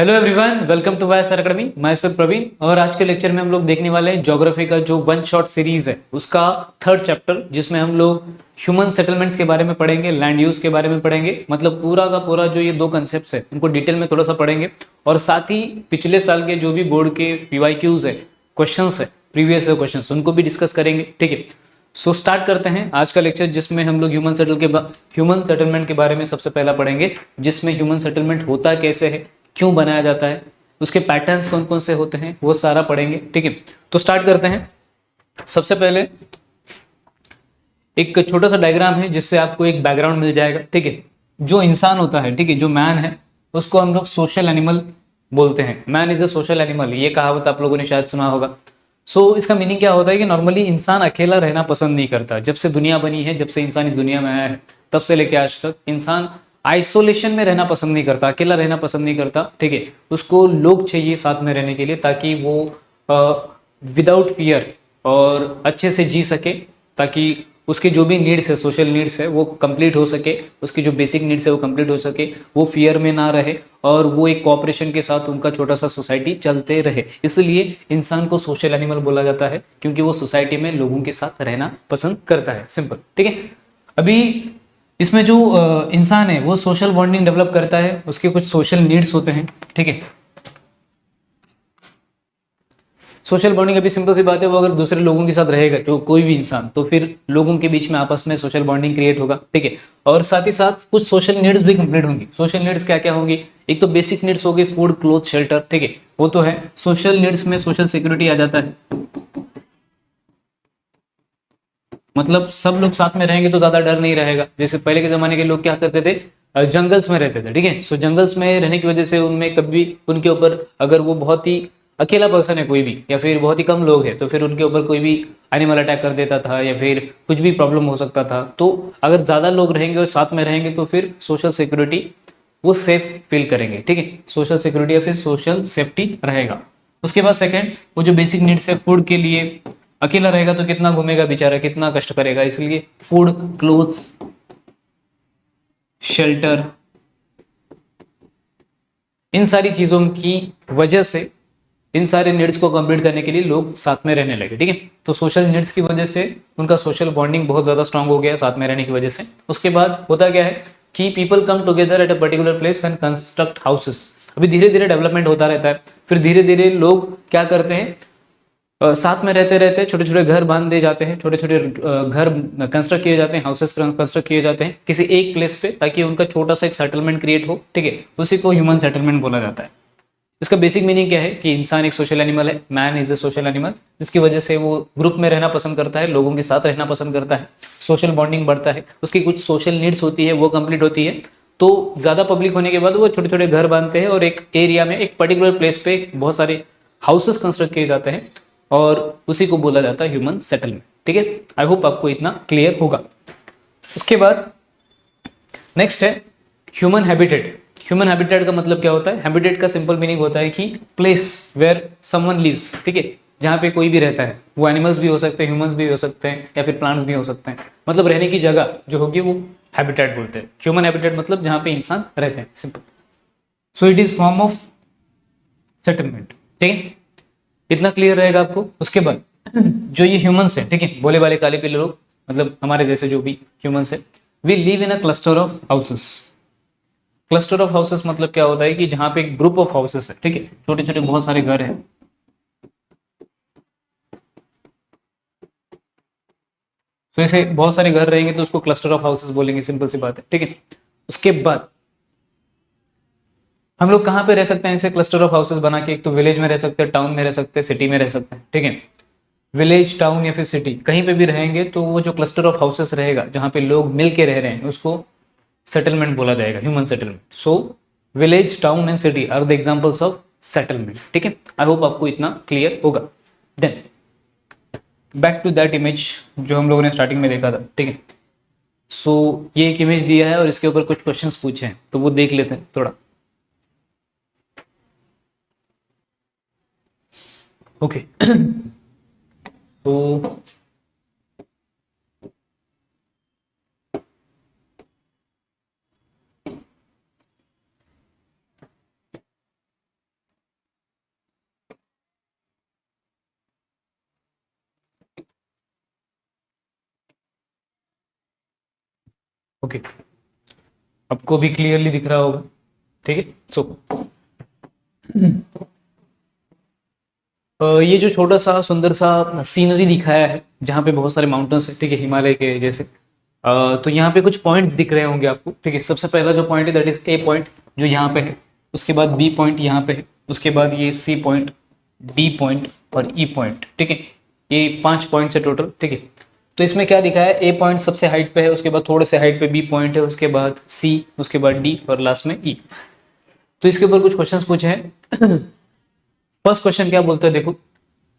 Hello everyone, welcome to Y sir academy. मैं sir Praveen और आज के लेक्चर में हम लोग देखने वाले हैं ज्योग्राफी का जो वन शॉट सीरीज है उसका थर्ड चैप्टर, जिसमें हम लोग ह्यूमन सेटलमेंट्स के बारे में पढ़ेंगे, लैंड यूज के बारे में पढ़ेंगे। मतलब पूरा का पूरा जो ये दो कंसेप्ट है उनको डिटेल में थोड़ा सा पढ़ेंगे और साथ ही पिछले साल के जो भी बोर्ड के पीवाईक्यूज है, क्वेश्चंस है, प्रीवियस क्वेश्चंस, उनको भी डिस्कस करेंगे। ठीक है, सो स्टार्ट करते हैं आज का लेक्चर, जिसमें हम लोग ह्यूमन सेटलमेंट के बारे में सबसे पहला पढ़ेंगे, जिसमें ह्यूमन सेटलमेंट होता कैसे है, क्यों बनाया जाता है, उसके पैटर्न्स कौन कौन से होते हैं, वो सारा पढ़ेंगे। ठीक है, तो स्टार्ट करते हैं। सबसे पहले एक छोटा सा डायग्राम है जिससे आपको एक बैकग्राउंड मिल जाएगा। ठीक है, जो इंसान होता है, ठीक है, जो मैन है, उसको हम लोग सोशल एनिमल बोलते हैं। Man is a social animal, ये कहावत आप लोगों ने शायद सुना होगा। इसका मीनिंग क्या होता है कि नॉर्मली इंसान अकेला रहना पसंद नहीं करता। जब से दुनिया बनी है, जब से इंसान इस दुनिया में आया है, तब से लेके आज तक इंसान आइसोलेशन में रहना पसंद नहीं करता, अकेला रहना पसंद नहीं करता। ठीक है, उसको लोग चाहिए साथ में रहने के लिए, ताकि वो विदाउट फियर और अच्छे से जी सके, ताकि उसके जो भी नीड्स है, सोशल नीड्स है, वो कंप्लीट हो सके, उसकी जो बेसिक नीड्स है वो कंप्लीट हो सके, वो फियर में ना रहे और वो एक कोऑपरेशन के साथ उनका छोटा सा सोसाइटी चलते रहे। इसलिए इंसान को सोशल एनिमल बोला जाता है, क्योंकि वो सोसाइटी में लोगों के साथ रहना पसंद करता है। सिंपल। ठीक है, अभी इसमें जो इंसान है वो सोशल बॉन्डिंग डेवलप करता है, उसके कुछ सोशल नीड्स होते हैं। ठीक है, सोशल बॉन्डिंग अभी सिंपल सी बात है, वो अगर दूसरे लोगों के साथ रहेगा, जो कोई भी इंसान, तो फिर लोगों के बीच में आपस में सोशल बॉन्डिंग क्रिएट होगा। ठीक है, और साथ ही साथ कुछ सोशल नीड्स भी कंप्लीट होंगी। सोशल नीड्स क्या क्या होंगी? एक तो बेसिक नीड्स होगी, फूड, क्लोथ, शेल्टर। ठीक है, वो तो है। सोशल नीड्स में सोशल सिक्योरिटी आ जाता है, मतलब सब लोग साथ में रहेंगे तो ज्यादा डर नहीं रहेगा। जैसे पहले के जमाने के लोग क्या करते थे, जंगल्स में रहते थे। ठीक है, सो जंगल्स में रहने की वजह से उनमें कभी उनके ऊपर, अगर वो बहुत ही अकेला पर्सन है कोई भी, या फिर बहुत ही कम लोग हैं, तो फिर उनके ऊपर कोई भी एनिमल अटैक कर देता था, या फिर कुछ भी प्रॉब्लम हो सकता था। तो अगर ज्यादा लोग रहेंगे और साथ में रहेंगे तो फिर सोशल सिक्योरिटी, वो सेफ फील करेंगे। ठीक है, सोशल सिक्योरिटी या फिर सोशल सेफ्टी रहेगा। उसके बाद सेकंड, वो जो बेसिक नीड्स है, फूड के लिए अकेला रहेगा तो कितना घूमेगा बेचारा, कितना कष्ट करेगा, इसलिए फूड, क्लोथ्स, शेल्टर, इन सारी चीजों की वजह से, इन सारे नीड्स को कंप्लीट करने के लिए लोग साथ में रहने लगे। ठीक है, तो सोशल नीड्स की वजह से उनका सोशल बॉन्डिंग बहुत ज्यादा स्ट्रांग हो गया साथ में रहने की वजह से। उसके बाद होता क्या है कि people come together at a particular place and construct houses. अभी धीरे धीरे डेवलपमेंट होता रहता है, फिर धीरे धीरे लोग क्या करते हैं, साथ में रहते रहते छोटे छोटे घर बांध दिए जाते हैं, छोटे छोटे घर कंस्ट्रक्ट किए जाते हैं, हाउसेस कंस्ट्रक्ट किए जाते हैं किसी एक प्लेस पे, ताकि उनका छोटा सा एक सेटलमेंट क्रिएट हो। ठीक है, उसी को ह्यूमन सेटलमेंट बोला जाता है। इसका बेसिक मीनिंग क्या है कि इंसान एक सोशल एनिमल है, man is a social animal, जिसकी वजह से वो ग्रुप में रहना पसंद करता है, लोगों के साथ रहना पसंद करता है, सोशल बॉन्डिंग बढ़ता है, उसकी कुछ सोशल नीड्स होती है वो कंप्लीट होती है। तो ज्यादा पब्लिक होने के बाद वो छोटे छोटे घर बांधते हैं और एक एरिया में, एक पर्टिकुलर प्लेस पे बहुत सारे हाउसेस कंस्ट्रक्ट किए जाते हैं, और उसी को बोला जाता है ह्यूमन सेटलमेंट। ठीक है, आई होप आपको इतना क्लियर होगा। उसके बाद नेक्स्ट है ह्यूमन हैबिटेट। ह्यूमन हैबिटेट का मतलब क्या होता है? हैबिटेट का सिंपल मीनिंग होता है कि प्लेस वेयर समवन लिव्स। ठीक है, जहाँ पे कोई भी रहता है, वो एनिमल्स भी हो सकते हैं, ह्यूमंस भी हो सकते हैं, या फिर प्लांट्स भी हो सकते हैं। मतलब रहने की जगह जो होगी वो हैबिटेट बोलते हैं। ह्यूमन हैबिटेट मतलब जहाँ पे इंसान रहते हैं, simple. So it is form of settlement. ठीक है, इतना क्लियर रहेगा आपको। उसके बाद जो ये ह्यूमंस है, ठीक है, बोले वाले काले पीले लोग, मतलब हमारे जैसे जो भी ह्यूमंस है, we live in a cluster of houses. Cluster of houses मतलब क्या होता है कि जहां पे एक ग्रुप ऑफ हाउसेस है, ठीक है, छोटे छोटे बहुत सारे घर हैं, तो ऐसे बहुत सारे घर रहेंगे तो उसको क्लस्टर ऑफ हाउसेस बोलेंगे, सिंपल सी बात है। ठीक है, उसके बाद हम लोग कहाँ पे रह सकते हैं ऐसे क्लस्टर ऑफ हाउसेस बना के? एक तो विलेज में रह सकते हैं, टाउन में रह सकते हैं, सिटी में रह सकते हैं। ठीक है, विलेज, टाउन या फिर सिटी, कहीं पे भी रहेंगे तो वो जो क्लस्टर ऑफ हाउसेस रहेगा जहाँ पे लोग मिल के रह रहे हैं, उसको सेटलमेंट बोला जाएगा, human settlement. So village, town and city are the examples of settlement. ठीक है, आई होप आपको इतना क्लियर होगा। Then back to that image जो हम लोगों ने स्टार्टिंग में देखा था। ठीक है, सो ये एक इमेज दिया है और इसके ऊपर कुछ क्वेश्चंस पूछे हैं, तो वो देख लेते हैं थोड़ा। ओके, तो ओके, आपको भी क्लियरली दिख रहा होगा, ठीक है। सो ये जो छोटा सा सुंदर सा सीनरी दिखाया है जहाँ पे बहुत सारे माउंटेन्स है, ठीक है, हिमालय के जैसे। तो यहाँ पे कुछ पॉइंट्स दिख रहे होंगे आपको, ठीक है। सबसे पहला जो पॉइंट है दैट इज ए पॉइंट जो यहाँ पे है, उसके बाद बी पॉइंट यहाँ पे है, उसके बाद ये सी पॉइंट, डी पॉइंट और ई पॉइंट, ठीक है। ये 5 पॉइंट्स है टोटल, ठीक है। तो इसमें क्या दिखा है, ए पॉइंट सबसे हाइट पे है, उसके बाद थोड़े से हाइट पे बी पॉइंट है, उसके बाद सी, उसके बाद डी और लास्ट में ई। तो इसके ऊपर कुछ क्वेश्चंस पूछे हैं। फर्स्ट क्वेश्चन क्या बोलते हैं, देखो,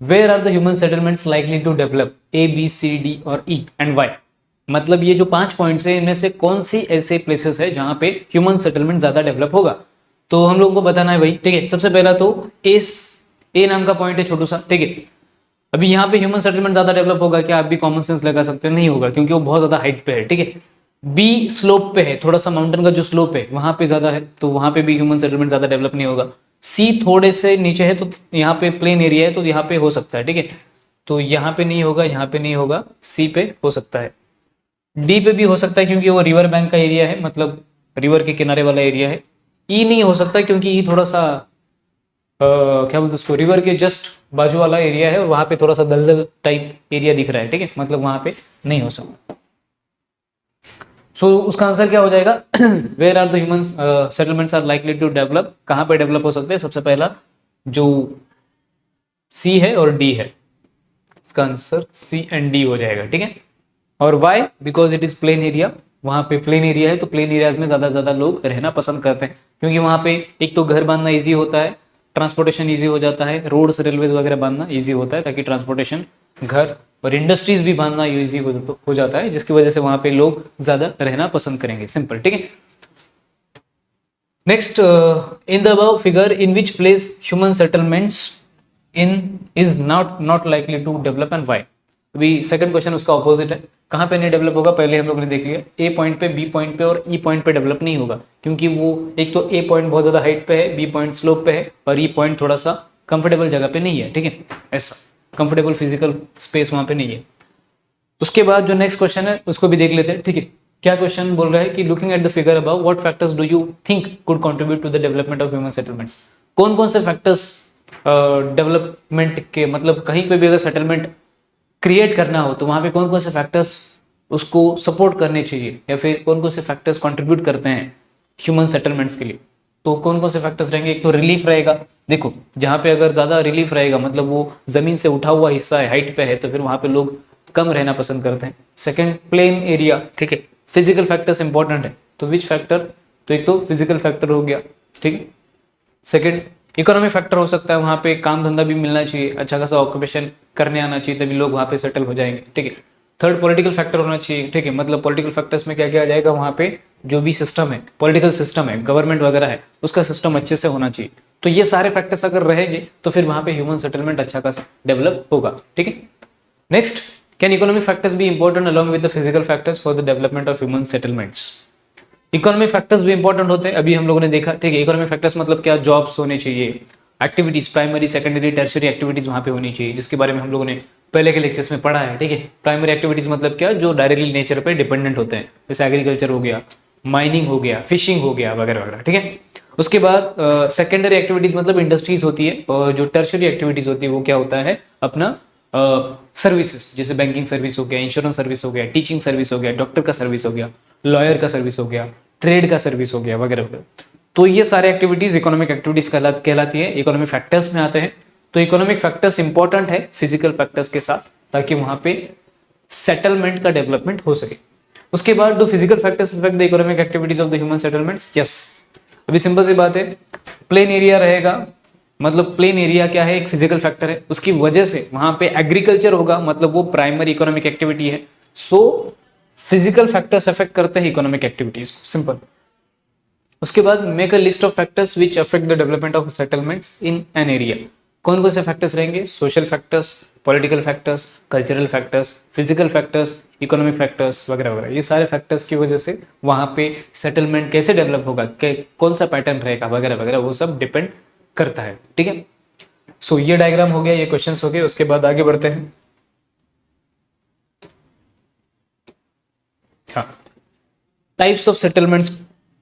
where are the human settlements likely to develop, A B C D और ई एंड वाई। मतलब ये जो 5 पॉइंट्स है इनमें से कौन सी ऐसे प्लेसेस है जहां पे ह्यूमन सेटलमेंट ज्यादा डेवलप होगा। तो हम लोगों को बताना है भाई, ठीक है। सबसे पहला तो ए नाम का पॉइंट है छोटू सा, ठीक है। अभी यहाँ पे ह्यूमन सेटलमेंट ज्यादा डेवलप होगा क्या, आप भी कॉमन सेंस लगा सकते हैं, नहीं होगा, क्योंकि वो बहुत ज्यादा हाइट पे है, ठीक है। बी स्लोप पे है, थोड़ा सा माउंटेन का जो स्लोप है वहां पे ज्यादा है, तो वहां पे भी ह्यूमन सेटलमेंट ज्यादा डेवलप नहीं होगा। सी थोड़े से नीचे है, तो यहाँ पे प्लेन एरिया है, तो यहाँ पे हो सकता है, ठीक है। तो यहाँ पे नहीं होगा, यहाँ पे नहीं होगा, सी पे हो सकता है। डी पे भी हो सकता है क्योंकि वो रिवर बैंक का एरिया है, मतलब रिवर के किनारे वाला एरिया है। ई नहीं हो सकता क्योंकि ई थोड़ा सा क्या बोलते उसको, रिवर के जस्ट बाजू वाला एरिया है और वहां पे थोड़ा सा दलदल टाइप एरिया दिख रहा है, ठीक है, मतलब वहां पे नहीं हो सकता। सो उसका आंसर क्या हो जाएगा, where are the human settlements are likely to develop, कहां पे डेवलप हो सकते हैं, सबसे पहला जो सी है और डी है, इसका आंसर सी एंड डी हो जाएगा, ठीक है। और why, because it is plain area, वहां पे प्लेन एरिया है, तो प्लेन एरियाज में ज्यादा लोग रहना पसंद करते हैं, क्योंकि वहां पे एक तो घर बांधना ईजी होता है, ट्रांसपोर्टेशन ईजी हो जाता है, रोड्स रेलवेज वगैरह बांधना ईजी होता है, ताकि ट्रांसपोर्टेशन, घर और इंडस्ट्रीज भी बांधना ईजी हो जाता है, जिसकी वजह से वहां पे लोग ज्यादा रहना पसंद करेंगे, सिंपल, ठीक है। Next, in the above figure in which place human settlements in is not likely to develop and why. अभी सेकंड क्वेश्चन उसका ऑपोजिट है, कहाँ पे नहीं डेवलप होगा, पहले हम लोग ने देख लिया, ए पॉइंट पे, बी पॉइंट पे और ई पॉइंट पे डेवलप नहीं होगा, क्योंकि वो एक तो ए पॉइंट बहुत ज्यादा हाइट पे है, बी पॉइंट स्लोप पे है और ई पॉइंट थोड़ा सा कंफर्टेबल जगह पे नहीं है, ठीक है, ऐसा कंफर्टेबल फिजिकल स्पेस वहां पे नहीं है। उसके बाद जो नेक्स्ट क्वेश्चन है उसको भी देख लेते हैं, ठीक है। क्या क्वेश्चन बोल रहा है कि looking at the figure above what factors do you think could contribute to the development of human settlements. कौन कौन से फैक्टर्स डेवलपमेंट के, मतलब कहीं पे भी अगर सेटलमेंट क्रिएट करना हो तो वहां पे कौन कौन से फैक्टर्स उसको सपोर्ट करने चाहिए, या फिर कौन कौन से फैक्टर्स कंट्रीब्यूट करते हैं ह्यूमन सेटलमेंट्स के लिए। तो कौन कौन से फैक्टर्स रहेंगे, एक तो रिलीफ रहेगा, देखो जहाँ पे अगर ज्यादा रिलीफ रहेगा, मतलब वो जमीन से उठा हुआ हिस्सा है, हाइट पे है, तो फिर वहां पे लोग कम रहना पसंद करते हैं। सेकंड, प्लेन एरिया, ठीक है, फिजिकल फैक्टर्स इंपॉर्टेंट है, तो विच फैक्टर, तो एक तो फिजिकल फैक्टर हो गया, ठीक है। सेकंड, इकोनॉमिक फैक्टर हो सकता है, वहां पे काम धंधा भी मिलना चाहिए, अच्छा खासा ऑक्यूपेशन करने आना चाहिए, तभी लोग वहां पे सेटल हो जाएंगे, ठीक है। थर्ड, पॉलिटिकल फैक्टर होना चाहिए, ठीक है, मतलब पॉलिटिकल फैक्टर्स में क्या क्या आ जाएगा, वहां पे जो भी सिस्टम है, पॉलिटिकल सिस्टम है, गवर्नमेंट वगैरह है, उसका सिस्टम अच्छे से होना चाहिए। तो ये सारे फैक्टर्स अगर रहेंगे तो फिर वहां पे ह्यूमन सेटलमेंट अच्छा खासा डेवलप होगा, ठीक है। Next, can economic factors be important along with the physical factors for the development of human settlements. Economic factors भी इंपॉर्टेंट होते हैं, अभी हम लोगों ने देखा, ठीक है। इकोनॉमिक फैक्टर्स मतलब क्या, जॉब्स होने चाहिए, activities, primary secondary tertiary activities वहां पे होनी चाहिए, जिसके बारे में हम लोगों ने पहले के लेक्चर्स में पढ़ा है, ठीक है। प्राइमरी एक्टिविटीज मतलब क्या, जो डायरेक्टली नेचर पे डिपेंडेंट होते हैं, जैसे एग्रीकल्चर हो गया, माइनिंग हो गया, फिशिंग हो गया, वगैरह वगैरह, ठीक है। उसके बाद सेकेंडरी एक्टिविटीज मतलब इंडस्ट्रीज होती है, और जो टर्शियरी एक्टिविटीज होती है वो क्या होता है, अपना सर्विसेज, जैसे बैंकिंग सर्विस हो गया, इंश्योरेंस सर्विस हो गया, टीचिंग सर्विस हो गया, डॉक्टर का सर्विस हो गया, लॉयर का सर्विस हो गया, ट्रेड का सर्विस हो गया, वगैरह वगैरह। तो ये सारे एक्टिविटीज इकोनॉमिक एक्टिविटीज कहलाती है, इकोनॉमिक फैक्टर्स में आते हैं। तो इकोनॉमिक फैक्टर्स इंपॉर्टेंट है फिजिकल फैक्टर्स के साथ, ताकि वहां पे सेटलमेंट का डेवलपमेंट हो सके। उसके बाद do physical factors affect the economic activities of the human settlements, yes. अभी सिंपल सी बात है, प्लेन एरिया रहेगा, मतलब प्लेन एरिया क्या है, एक फिजिकल फैक्टर है, उसकी वजह से वहां पे एग्रीकल्चर होगा, मतलब वो प्राइमरी इकोनॉमिक एक्टिविटी है। सो फिजिकल फैक्टर्स अफेक्ट करते हैं इकोनॉमिक एक्टिविटीज को, सिंपल। उसके बाद make a list of factors which affect the development of settlements in an area. कौन कौन से फैक्टर्स रहेंगे, social factors, political factors, cultural factors, physical factors, economic factors, वगैरह वगैरह। ये सारे फैक्टर्स की वजह से वहां पे सेटलमेंट कैसे डेवलप होगा, कौन सा पैटर्न रहेगा, वगैरह वगैरह, वो सब डिपेंड करता है, ठीक है। सो ये डायग्राम हो गया, ये क्वेश्चंस हो गए। उसके बाद आगे बढ़ते हैं। हाँ, टाइप्स ऑफ सेटलमेंट्स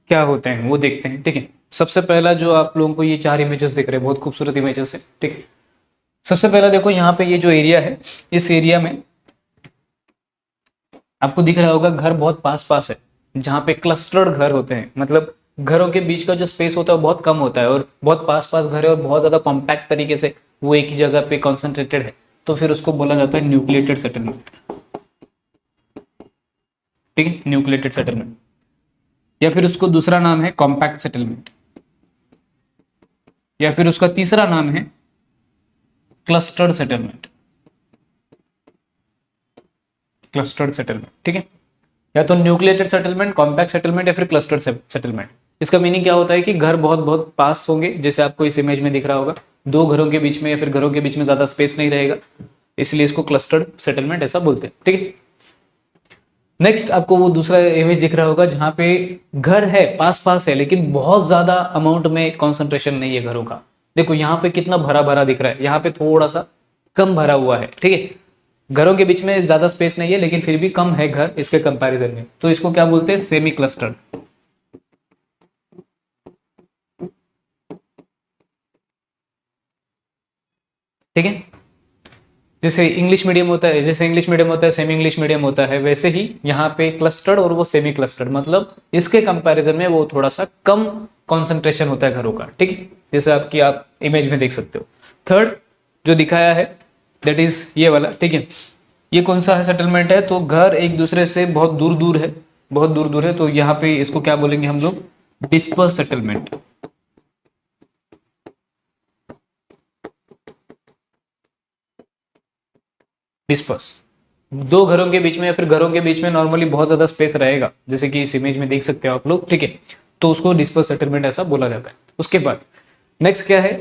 क्या होते हैं वो देखते हैं, ठीक है। सबसे पहला जो आप लोगों को ये 4 इमेजेस दिख रहे हैं, बहुत खूबसूरत इमेजेस है, ठीक है। सबसे पहला देखो यहाँ पे ये जो एरिया है, इस एरिया में आपको दिख रहा होगा घर बहुत पास पास है, जहाँ पे क्लस्टर्ड घर होते हैं, मतलब घरों के बीच का जो स्पेस होता है वो बहुत कम होता है और बहुत पास पास घर है और बहुत ज्यादा कॉम्पैक्ट तरीके से वो एक ही जगह पे कॉन्सेंट्रेटेड है, तो फिर उसको बोला जाता है न्यूक्लिएटेड सेटलमेंट, ठीक है, न्यूक्लिएटेड सेटलमेंट। या फिर उसको दूसरा नाम है कॉम्पैक्ट सेटलमेंट, या फिर उसका तीसरा नाम है क्लस्टर्ड सेटलमेंट, क्लस्टर्ड सेटलमेंट, ठीक है। या तो न्यूक्लिएटेड सेटलमेंट, कॉम्पैक्ट सेटलमेंट या फिर क्लस्टर्ड सेटलमेंट। इसका मीनिंग क्या होता है कि घर बहुत बहुत पास होंगे, जैसे आपको इस इमेज में दिख रहा होगा, दो घरों के बीच में या फिर घरों के बीच में ज्यादा स्पेस नहीं रहेगा, इसलिए इसको क्लस्टर्ड सेटलमेंट ऐसा बोलते हैं, ठीक है। नेक्स्ट आपको वो दूसरा इमेज दिख रहा होगा जहां पे घर है पास पास है लेकिन बहुत ज्यादा अमाउंट में कॉन्सेंट्रेशन नहीं है घरों का। देखो यहाँ पे कितना भरा भरा दिख रहा है, यहाँ पे थोड़ा सा कम भरा हुआ है, ठीक है। घरों के बीच में ज्यादा स्पेस नहीं है लेकिन फिर भी कम है घर इसके कंपैरिजन में, तो इसको क्या बोलते हैं, सेमी क्लस्टर्ड, ठीक है। जैसे इंग्लिश मीडियम होता है, जैसे इंग्लिश मीडियम होता है, सेमी इंग्लिश मीडियम होता है, वैसे ही यहाँ पे क्लस्टर्ड और वो सेमी क्लस्टर्ड, मतलब इसके कंपैरिजन में वो थोड़ा सा कम कंसंट्रेशन होता है घरों का, ठीक है, जैसे आपकी आप इमेज में देख सकते हो। थर्ड जो दिखाया है दैट इज ये वाला, ठीक है। ये कौन सा है सेटलमेंट है, तो घर एक दूसरे से बहुत दूर दूर है, बहुत दूर दूर है, तो यहाँ पे इसको क्या बोलेंगे हम लोग, डिस्पर्स सेटलमेंट, डिस्पर्स। दो घरों के बीच में या फिर घरों के बीच में नॉर्मली बहुत ज्यादा स्पेस रहेगा, जैसे कि इस इमेज में देख सकते हो आप लोग, ठीक है, तो उसको डिस्पर्स सेटलमेंट ऐसा बोला जाता है। उसके बाद नेक्स्ट क्या है,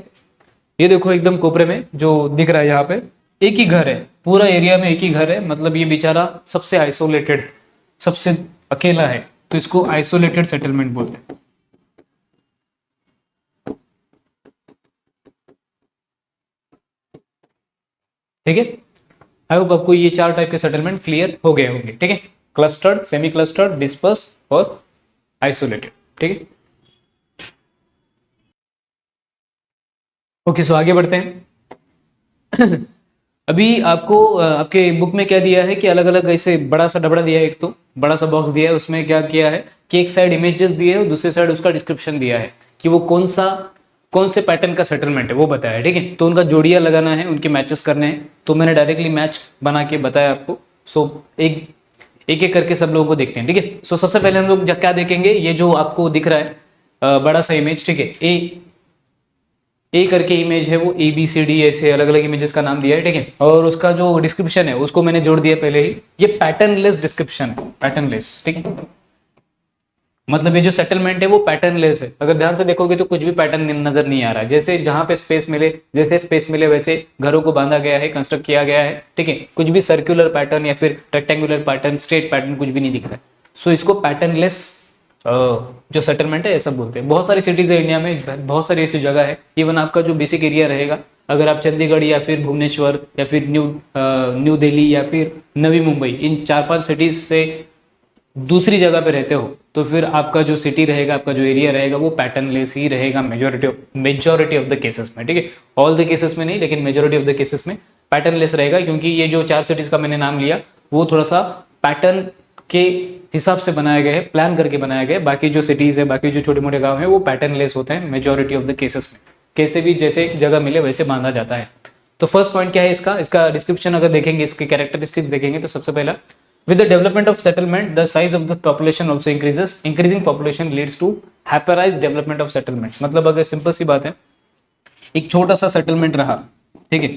ये देखो एकदम कोपरे में जो दिख रहा है, यहाँ पे एक ही घर है, पूरा एरिया में एक ही घर है, मतलब ये बेचारा सबसे आइसोलेटेड, सबसे अकेला है, तो इसको आइसोलेटेड सेटलमेंट बोलते हैं, ठीक है। आई होप आपको ये 4 टाइप के सेटलमेंट क्लियर हो गए होंगे, ठीक है। क्लस्टर्ड, सेमी क्लस्टर्ड, डिस्पर्स और आइसोलेटेड, ठीक है। ओके, सो आगे बढ़ते हैं। अभी आपको आपके बुक में क्या दिया है कि अलग अलग ऐसे बड़ा सा डबड़ा दिया है, एक तो बड़ा सा बॉक्स दिया है, उसमें क्या किया है कि एक साइड इमेजेस दिए है और दूसरी साइड उसका डिस्क्रिप्शन दिया है कि वो कौन से पैटर्न का सेटलमेंट है वो बताया है, ठीक है। तो उनका जोड़ियां लगाना है, उनके मैचेस करने हैं, तो मैंने डायरेक्टली मैच बना के बताया आपको। सो एक एक एक करके सब लोगों को देखते हैं, ठीक है। सो सबसे पहले हम लोग क्या देखेंगे, ये जो आपको दिख रहा है बड़ा सा इमेज, ठीक है, ए करके इमेज है, वो ए बी सी डी ऐसे अलग अलग इमेजेस का नाम दिया है, ठीक है। और उसका जो डिस्क्रिप्शन है उसको मैंने जोड़ दिया पहले ही, ये पैटर्नलेस डिस्क्रिप्शन है, पैटर्नलेस, ठीक है। मतलब ये जो सेटलमेंट है वो पैटर्नलेस है, अगर ध्यान से देखोगे तो कुछ भी पैटर्न नजर नहीं आ रहा है, जैसे जहां पे स्पेस मिले, जैसे स्पेस मिले वैसे घरों को बांधा गया है, कंस्ट्रक्ट किया गया है, ठीक है। कुछ भी सर्कुलर पैटर्न या फिर रेक्टेंगुलर पैटर्न, स्ट्रेट पैटर्न कुछ भी नहीं दिख रहा है। सो इसको पैटर्नलेस जो सेटलमेंट है ऐसा बोलते हैं। बहुत सारी सिटीज है इंडिया में, बहुत सारी ऐसी जगह है, इवन आपका जो बेसिक एरिया रहेगा, अगर आप चंडीगढ़ या फिर भुवनेश्वर या फिर न्यू दिल्ली या फिर नवी मुंबई, इन 4-5 सिटीज से दूसरी जगह पे रहते हो, तो फिर आपका जो सिटी रहेगा, आपका जो एरिया रहेगा वो पैटर्नलेस ही रहेगा मेजोरिटी ऑफ द केसेस में, ठीक है। ऑल द केसेस में नहीं, लेकिन मेजोरिटी ऑफ द केसेस में पैटर्नलेस रहेगा, क्योंकि ये जो 4 सिटीज का मैंने नाम लिया वो थोड़ा सा पैटर्न के हिसाब से बनाया गया है, प्लान करके बनाया गया है। बाकी जो सिटीज है, बाकी जो छोटे मोटे गाँव है वो पैटर्नलेस होते हैं मेजोरिटी ऑफ द केसेस में, कैसे भी जैसे जगह मिले वैसे बांधा जाता है। तो फर्स्ट पॉइंट क्या है इसका डिस्क्रिप्शन अगर देखेंगे, इसके कैरेक्टरिस्टिक्स देखेंगे, तो सबसे पहला, with the development of settlement the size of the population also increases, increasing population leads to hyperized development of settlements। मतलब अगर सिंपल सी बात है, एक छोटा सा सेटलमेंट रहा, ठीक है,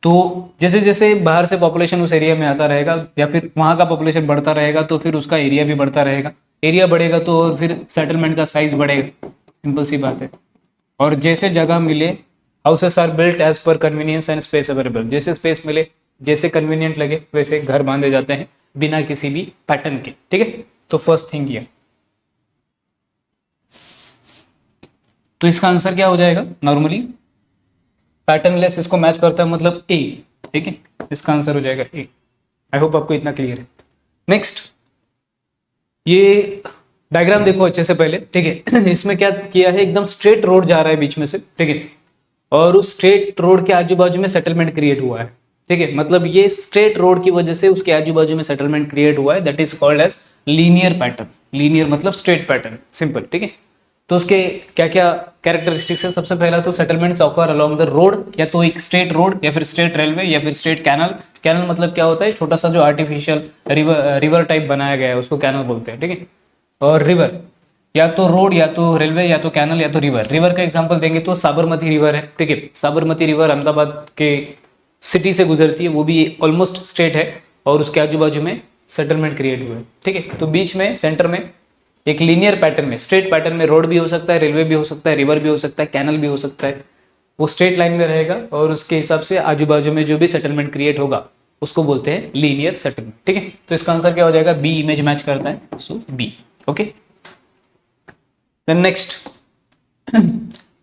तो जैसे जैसे बाहर से पॉपुलेशन उस एरिया में आता रहेगा या फिर वहां का पॉपुलेशन बढ़ता रहेगा, तो फिर उसका एरिया भी बढ़ता रहेगा, एरिया बढ़ेगा तो फिर सेटलमेंट का साइज बढ़ेगा, सिंपल सी बात है। और जैसे जगह मिले, houses are built as per convenience and space available, जैसे स्पेस मिले, जैसे कन्वीनियंट लगे वैसे घर बांधे जाते हैं बिना किसी भी पैटर्न के, ठीक है। तो फर्स्ट थिंग ये, तो इसका आंसर क्या हो जाएगा, नॉर्मली पैटर्नलेस इसको मैच करता है, मतलब ए, ठीक है, इसका आंसर हो जाएगा ए, आई होप आपको इतना क्लियर है। नेक्स्ट, ये डायग्राम देखो अच्छे से पहले, ठीक है। इसमें क्या किया है, एकदम स्ट्रेट रोड जा रहा है बीच में से, ठीक है, और उस स्ट्रेट रोड के आजू बाजू में सेटलमेंट क्रिएट हुआ है, ठीक है। मतलब ये स्ट्रेट रोड की वजह से उसके आजू बाजू में सेटलमेंट क्रिएट हुआ है, that is called as linear pattern. Linear मतलब स्ट्रेट पैटर्न, सिंपल, ठीक है। तो उसके क्या क्या कैरेक्टरिस्टिक्स है, सबसे पहला तो settlements occur along the road, या तो एक स्ट्रेट रोड या फिर स्ट्रेट रेलवे या फिर स्ट्रेट कैनल। कैनल मतलब क्या होता है, छोटा सा जो आर्टिफिशियल रिवर टाइप बनाया गया है उसको कैनल बोलते हैं, ठीक है। और रिवर या तो रोड या तो रेलवे या तो कैनल या तो रिवर। रिवर का एग्जांपल देंगे तो साबरमती रिवर है, ठीक है। साबरमती रिवर अहमदाबाद के सिटी से गुजरती है, वो भी ऑलमोस्ट स्ट्रेट है और उसके आजू बाजू में सेटलमेंट क्रिएट हुए, ठीक है। तो बीच में सेंटर में एक लीनियर पैटर्न में, स्ट्रेट पैटर्न में रोड भी हो सकता है, रेलवे भी हो सकता है, रिवर भी हो सकता है, कैनल भी हो सकता है, वो स्ट्रेट लाइन में रहेगा और उसके हिसाब से आजू बाजू में जो भी सेटलमेंट क्रिएट होगा उसको बोलते हैं लीनियर सेटलमेंट, ठीक है। तो इसका आंसर क्या हो जाएगा, बी इमेज मैच करता है, सो बी, ओके। देन नेक्स्ट,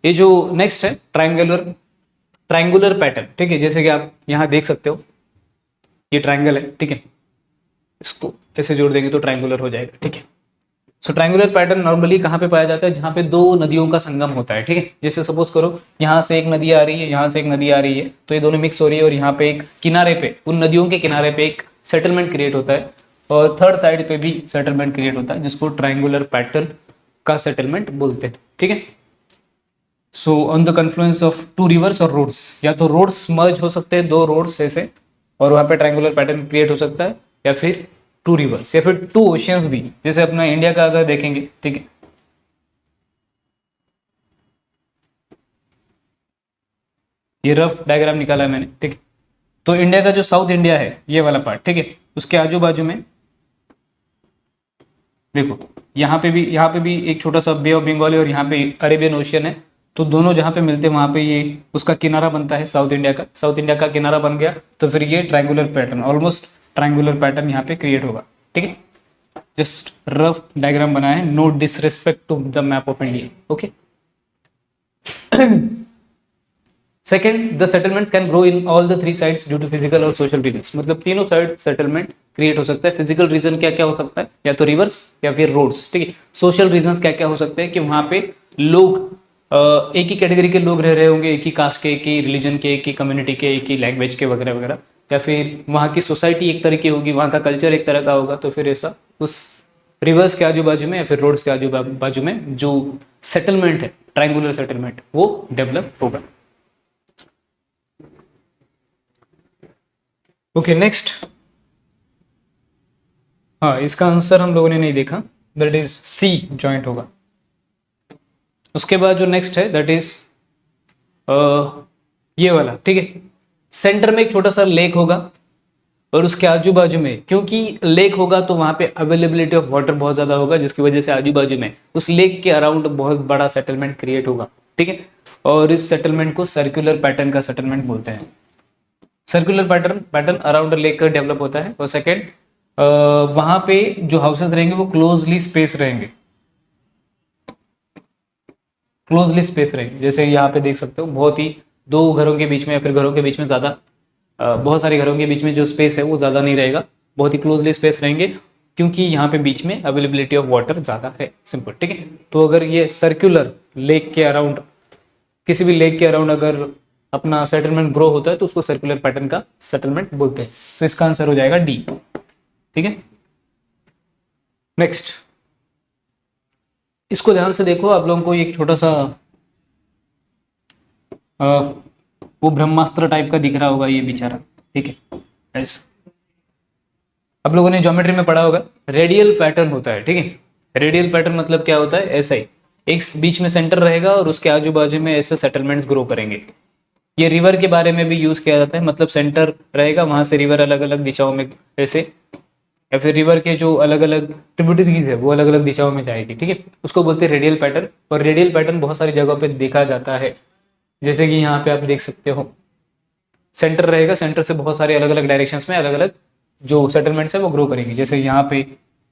ये जो नेक्स्ट है ट्रायंगुलर पैटर्न, ठीक है। जैसे कि आप यहाँ देख सकते हो ये ट्रायंगल है, ठीक है, इसको ऐसे जोड़ देंगे तो ट्रायंगुलर हो जाएगा, ठीक है। सो ट्रायंगुलर पैटर्न नॉर्मली कहाँ पे पाया जाता है, जहाँ पे दो नदियों का संगम होता है, ठीक है। जैसे सपोज करो यहाँ से एक नदी आ रही है, यहाँ से एक नदी आ रही है, तो ये दोनों मिक्स हो रही है और यहाँ पे एक किनारे पे, उन नदियों के किनारे पे एक सेटलमेंट क्रिएट होता है और थर्ड साइड पे भी सेटलमेंट क्रिएट होता है, जिसको ट्रायंगुलर पैटर्न का सेटलमेंट बोलते हैं, ठीक है। So on the confluence of two rivers और रोड्स, या तो रोड्स मर्ज हो सकते हैं, दो रोड्स ऐसे, और वहाँ पे ट्रायंगुलर पैटर्न क्रिएट हो सकता है, या फिर टू रिवर्स या फिर टू ओशियंस भी, जैसे अपना इंडिया का अगर देखेंगे, ठीक है। ये रफ डायग्राम निकाला है मैंने, ठीक है। तो इंडिया का जो साउथ इंडिया है ये वाला पार्ट, ठीक है, उसके आजू बाजू में देखो यहाँ पे भी एक छोटा सा बे ऑफ बंगाल है और यहाँ पे अरेबियन ओशियन है, तो दोनों जहाँ पे मिलते हैं वहाँ पे ये उसका किनारा बनता है साउथ इंडिया का किनारा बन गया, तो फिर ये triangular pattern, almost triangular pattern यहाँ पे क्रिएट होगा, ठीक है। जस्ट रफ डायग्राम बनाया है, no disrespect to the map of India, okay. Second, the settlements can grow in all the three sides due to physical और सोशल रीजंस। मतलब तीनों साइड सेटलमेंट क्रिएट हो सकता है। फिजिकल रीजन क्या क्या हो सकता है, या तो रिवर्स या फिर रोड्स, ठीक है। सोशल रीजंस क्या क्या हो सकते हैं कि वहां पे लोग एक ही कैटेगरी के लोग रह रहे होंगे, एक ही कास्ट के, एक ही रिलीजन के, एक ही कम्युनिटी के, एक ही लैंग्वेज के वगैरह वगैरह, या फिर वहाँ की सोसाइटी एक तरह की होगी, वहाँ का कल्चर एक तरह का होगा, तो फिर ऐसा उस रिवर्स के आजू बाजू में या फिर रोड्स के आजू बाजू में जो सेटलमेंट है, ट्रायंगुलर सेटलमेंट, वो डेवलप होगा। ओके नेक्स्ट, हाँ इसका आंसर हम लोगों ने नहीं देखा, दैट इज सी जॉइंट होगा। उसके बाद जो नेक्स्ट है दैट इज ये वाला, ठीक है। सेंटर में एक छोटा सा लेक होगा और उसके आजू बाजू में, क्योंकि लेक होगा तो वहां पे अवेलेबिलिटी ऑफ वाटर बहुत ज्यादा होगा, जिसकी वजह से आजू बाजू में उस लेक के अराउंड बहुत बड़ा सेटलमेंट क्रिएट होगा, ठीक है। और इस सेटलमेंट को सर्कुलर पैटर्न का सेटलमेंट बोलते हैं। सर्कुलर पैटर्न अराउंड लेक का डेवलप होता है। और सेकेंड, वहां पे जो हाउसेस रहेंगे वो क्लोजली स्पेस रहेंगे, जैसे यहाँ पे देख सकते हो, बहुत ही दो घरों के बीच में या फिर घरों के बीच में ज्यादा, बहुत सारे घरों के बीच में जो स्पेस है वो ज्यादा नहीं रहेगा, बहुत ही क्लोजली स्पेस रहेंगे, क्योंकि यहाँ पे बीच में अवेलेबिलिटी ऑफ वाटर ज्यादा है, सिंपल, ठीक है। तो अगर ये सर्कुलर लेक के अराउंड, किसी भी लेक के अराउंड अगर अपना सेटलमेंट ग्रो होता है तो उसको सर्कुलर पैटर्न का सेटलमेंट बोलते हैं। तो इसका आंसर हो जाएगा डी, ठीक है। नेक्स्ट, इसको ध्यान से देखो, आप लोगों को एक छोटा सा वो ब्रह्मास्त्र टाइप का दिख रहा होगा ये बेचारा, ठीक है, ऐसा आप लोगों ने ज्योमेट्री में पढ़ा होगा, रेडियल पैटर्न होता है, ठीक है। रेडियल पैटर्न मतलब क्या होता है, ऐसा ही एक बीच में सेंटर रहेगा और उसके आजू बाजू में ऐसे सेटलमेंट्स ग्रो करेंगे। ये रिवर के बारे में भी यूज किया जाता है, मतलब सेंटर रहेगा, वहां से रिवर अलग अलग दिशाओं में ऐसे, या फिर रिवर के जो अलग अलग ट्रिब्यूटरीज है वो अलग अलग दिशाओं में जाएगी, ठीक है, उसको बोलते हैं रेडियल पैटर्न। और रेडियल पैटर्न बहुत सारी जगहों पे देखा जाता है, जैसे कि यहाँ पे आप देख सकते हो, सेंटर रहेगा, सेंटर से बहुत सारे अलग अलग डायरेक्शंस में अलग अलग जो सेटलमेंट्स है वो ग्रो करेंगे, जैसे यहाँ पे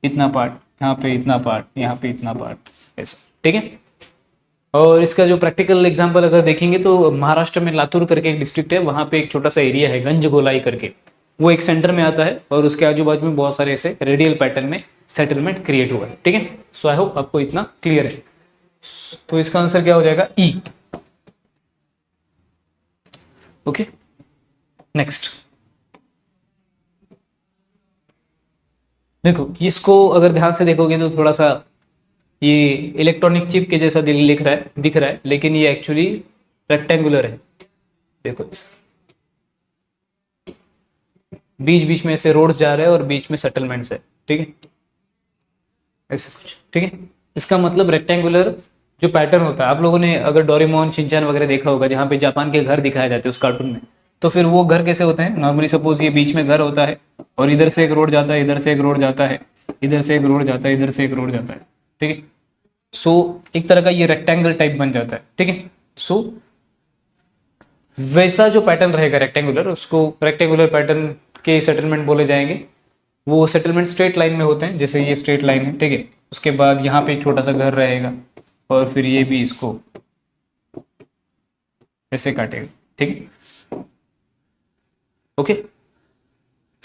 इतना पार्ट, यहाँ पे इतना पार्ट, यहाँ पे इतना पार्ट, ऐसा, ठीक है। और इसका जो प्रैक्टिकल एग्जांपल अगर देखेंगे तो महाराष्ट्र में लातूर करके एक डिस्ट्रिक्ट है, वहाँ पे एक छोटा सा एरिया है गंज गोलाई करके, वो एक सेंटर में आता है और उसके आजू बाजू में बहुत सारे ऐसे रेडियल पैटर्न में सेटलमेंट क्रिएट हुआ है। ठीक है, सो आई होप आपको इतना क्लियर है। तो इसका आंसर क्या हो जाएगा? ई। ओके, नेक्स्ट देखो, इसको अगर ध्यान से देखोगे तो थोड़ा सा ये इलेक्ट्रॉनिक चिप के जैसा दिख रहा है, लेकिन ये एक्चुअली रेक्टेंगुलर है। देखो बीच बीच में ऐसे रोड्स जा रहे हैं और बीच में सेटलमेंट्स है। ठीक है, ऐसे कुछ। ठीक है, इसका मतलब रेक्टेंगुलर जो पैटर्न होता है, आप लोगों ने अगर डोरेमोन शिनचैन वगैरह देखा होगा जहाँ पे जापान के घर दिखाए जाते हैं उस कार्टून में, तो फिर वो घर कैसे होते हैं? नॉर्मली सपोज ये बीच में घर होता है और इधर से एक रोड जाता है, इधर से एक रोड जाता है, इधर से एक रोड जाता है, इधर से एक रोड जाता है। ठीक है, सो एक तरह का ये रेक्टेंगल टाइप बन जाता है। ठीक है, सो वैसा जो पैटर्न रहेगा रेक्टेंगुलर, उसको रेक्टेंगुलर पैटर्न के सेटलमेंट बोले जाएंगे। वो सेटलमेंट स्ट्रेट लाइन में होते हैं, जैसे ये स्ट्रेट लाइन है। ठीक है, उसके बाद यहाँ पे एक छोटा सा घर रहेगा और फिर ये भी इसको ऐसे काटेगा। ठीक है, okay.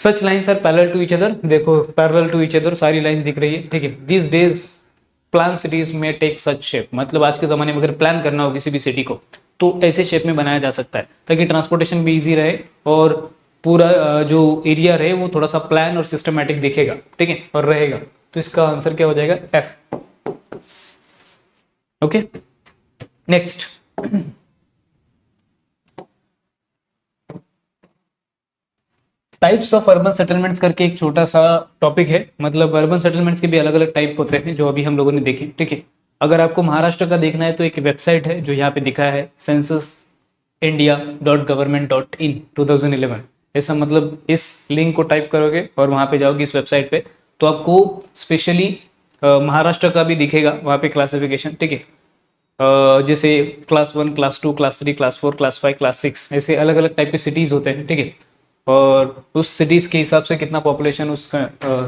Such lines are parallel to each other. देखो पैरेलल टू ईच अदर सारी लाइन्स दिख रही है। ठीक है, दिस डेज प्लान सिटीज में टेक सच शेप, मतलब आज के ज़माने में अगर प्लान करना हो किसी भी सिटी को तो ऐसे शेप में बनाया जा सकता है ताकि ट्रांसपोर्टेशन भी इजी रहे और पूरा जो एरिया रहे वो थोड़ा सा प्लान और सिस्टमेटिक दिखेगा। ठीक है, और रहेगा। तो इसका आंसर क्या हो जाएगा? F. Okay, next types of urban settlements करके एक छोटा सा टॉपिक है। मतलब अर्बन सेटलमेंट्स के भी अलग अलग टाइप होते हैं जो अभी हम लोगों ने देखे। ठीक है, अगर आपको महाराष्ट्र का देखना है तो एक वेबसाइट है जो यहाँ पे दिखा है censusindia.government.in 2011। ऐसा मतलब इस लिंक को टाइप करोगे और वहाँ पे जाओगे इस वेबसाइट पे तो आपको स्पेशली महाराष्ट्र का भी दिखेगा वहाँ पे क्लासिफिकेशन। ठीक है, जैसे class 1, class 2, class 3, class 4, class 5, class 6 ऐसे अलग अलग टाइप के सिटीज़ होते हैं। ठीक है, और उस सिटीज़ के हिसाब से कितना पॉपुलेशन उस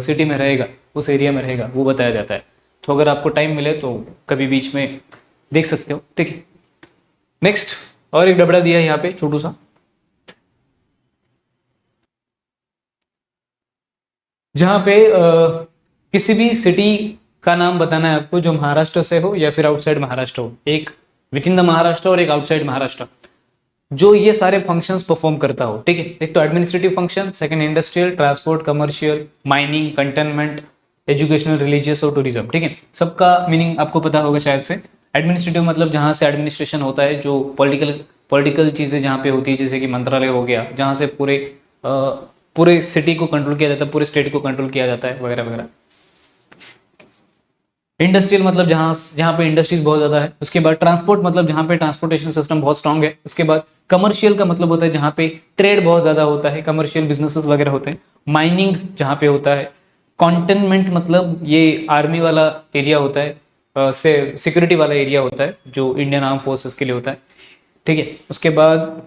सिटी में रहेगा, उस एरिया में रहेगा, वो बताया जाता है। तो अगर आपको टाइम मिले तो कभी बीच में देख सकते हो। ठीक है, नेक्स्ट और एक डबड़ा दिया है यहाँ पे छोटू सा, जहाँ पे किसी भी सिटी का नाम बताना है आपको जो महाराष्ट्र से हो या फिर आउटसाइड महाराष्ट्र हो। एक विद इन द महाराष्ट्र और एक आउटसाइड महाराष्ट्र, जो ये सारे फंक्शंस परफॉर्म करता हो। ठीक है, एक तो administrative function, second industrial, transport, commercial, mining, containment, educational, religious और टूरिज्म। ठीक है, सबका मीनिंग आपको पता होगा शायद से। एडमिनिस्ट्रेटिव मतलब जहाँ से एडमिनिस्ट्रेशन होता है, जो पॉलिटिकल चीज़ें जहाँ पे होती है, जैसे कि मंत्रालय हो गया, जहाँ से पूरे सिटी को कंट्रोल किया जाता है, पूरे स्टेट को कंट्रोल किया जाता है, वगैरह वगैरह। इंडस्ट्रियल मतलब जहाँ जहाँ पे इंडस्ट्रीज बहुत ज़्यादा है। उसके बाद ट्रांसपोर्ट मतलब जहाँ पे ट्रांसपोर्टेशन सिस्टम बहुत स्ट्रांग है। उसके बाद कमर्शियल का मतलब होता है जहाँ पे ट्रेड बहुत ज़्यादा होता है, कमर्शियल बिजनेसेस वगैरह होते हैं। माइनिंग जहाँ पे होता है। कॉन्टेनमेंट मतलब ये आर्मी वाला एरिया होता है, से सिक्योरिटी वाला एरिया होता है जो इंडियन आर्म फोर्सेस के लिए होता है। ठीक है, उसके बाद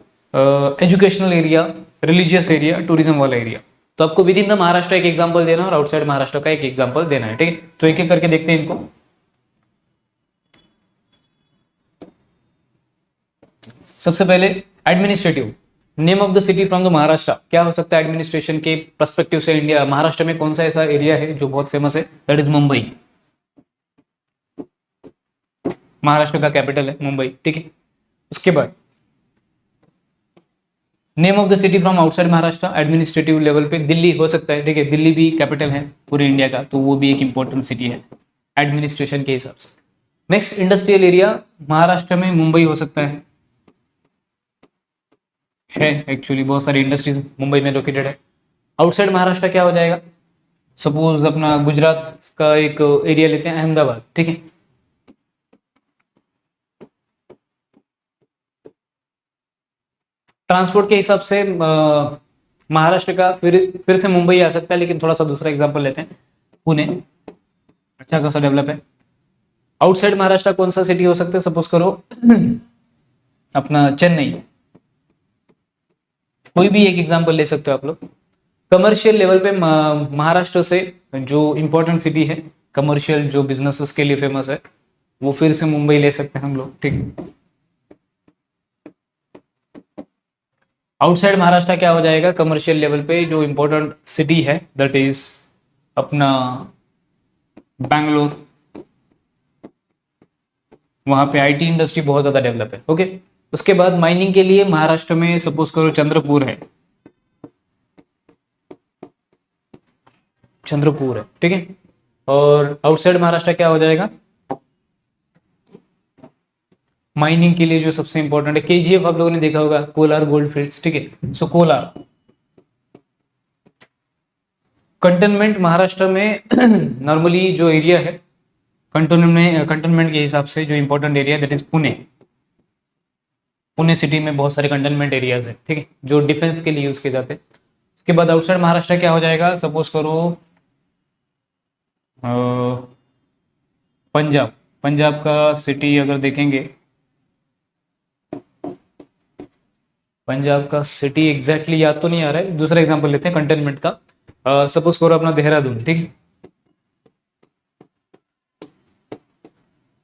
educational area, religious area, tourism वाला एरिया। तो आपको विद इन द महाराष्ट्र एक एग्जांपल देना और आउटसाइड महाराष्ट्र का एक एग्जांपल देना है। ठीक है, तो एक एक करके देखते हैं इनको। सबसे पहले administrative, name of the city from the Maharashtra. क्या हो सकता है एडमिनिस्ट्रेशन के पर्सपेक्टिव से? इंडिया महाराष्ट्र में कौन सा ऐसा एरिया है जो बहुत फेमस है? That is Mumbai. महाराष्ट्र का कैपिटल है मुंबई। ठीक है, उसके बाद name of the city from outside Maharashtra, administrative level पे दिल्ली हो सकता है। ठीक है, दिल्ली भी कैपिटल है पूरे इंडिया का, तो वो भी एक इंपॉर्टेंट सिटी है एडमिनिस्ट्रेशन के हिसाब से। नेक्स्ट इंडस्ट्रियल एरिया, महाराष्ट्र में मुंबई हो सकता है एक्चुअली बहुत सारी इंडस्ट्रीज मुंबई में लोकेटेड है। आउटसाइड महाराष्ट्र क्या हो जाएगा? सपोज अपना गुजरात का एक एरिया लेते हैं, अहमदाबाद। ठीक है, ट्रांसपोर्ट के हिसाब से महाराष्ट्र का फिर से मुंबई आ सकता है, लेकिन थोड़ा सा दूसरा एग्जांपल लेते हैं, पुणे अच्छा खासा डेवलप है। आउटसाइड महाराष्ट्र कौन सा सिटी हो सकता है? सपोज करो अपना चेन्नई, कोई भी एक एग्जांपल ले सकते हो आप लोग। कमर्शियल लेवल पे महाराष्ट्र से जो इंपॉर्टेंट सिटी है कमर्शियल, जो बिजनेसेस के लिए फेमस है, वो फिर से मुंबई ले सकते हैं हम लोग। ठीक है, आउटसाइड महाराष्ट्र क्या हो जाएगा, कमर्शियल लेवल पे जो इंपॉर्टेंट सिटी है दैट इज अपना बैंगलोर, वहां पे आईटी इंडस्ट्री बहुत ज्यादा डेवलप है। ओके, उसके बाद माइनिंग के लिए महाराष्ट्र में सपोज करो चंद्रपुर है, चंद्रपुर है, ठीक है। और आउटसाइड महाराष्ट्र क्या हो जाएगा, माइनिंग के लिए जो सबसे इंपॉर्टेंट है, केजीएफ आप लोगों ने देखा होगा, कोलार गोल्ड फील्ड्स, ठीक है। सो कोलार। कंटेनमेंट महाराष्ट्र में नॉर्मली जो एरिया है कंटेनमेंट के हिसाब से जो important area that is Pune, Pune city में बहुत सारे कंटेनमेंट एरियाज है, ठीक है, जो डिफेंस के लिए यूज किए जाते हैं। उसके बाद आउटसाइड महाराष्ट्र क्या हो जाएगा, सपोज करो पंजाब, पंजाब का सिटी अगर देखेंगे, पंजाब का सिटी एग्जैक्टली याद तो नहीं आ रहा है, दूसरा एग्जांपल लेते हैं कंटेनमेंट का। सपोज करो अपना देहरादून, ठीक है।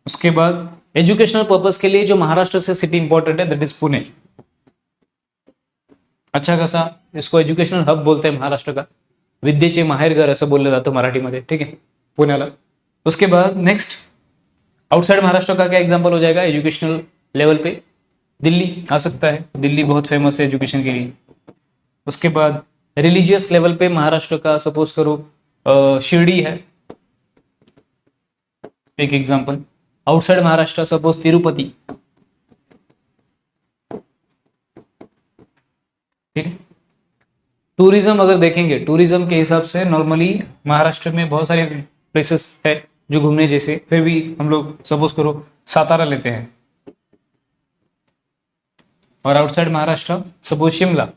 उसके बाद एजुकेशनल पर्पस के लिए जो महाराष्ट्र से सिटी इंपॉर्टेंट है दैट इज पुणे, अच्छा खासा इसको एज्युकेशनल हब बोलते हैं महाराष्ट्र का, विद्येचे माहेरघर असं बोललं जातं मराठीमध्ये, ठीक है, पुण्याला। उसके बाद नेक्स्ट आउटसाइड महाराष्ट्र का क्या एग्जांपल हो जाएगा एजुकेशनल लेवल पे, दिल्ली आ सकता है, दिल्ली बहुत फेमस है एजुकेशन के लिए। उसके बाद रिलीजियस लेवल पे महाराष्ट्र का सपोज करो शिरडी है, एक example. Outside Maharashtra suppose Tirupati, ठीक है। टूरिज्म अगर देखेंगे, टूरिज्म के हिसाब से नॉर्मली महाराष्ट्र में बहुत सारे प्लेसेस है जो घूमने जैसे, फिर भी हम लोग सपोज करो सातारा लेते हैं। और outside Maharashtra suppose Shimla,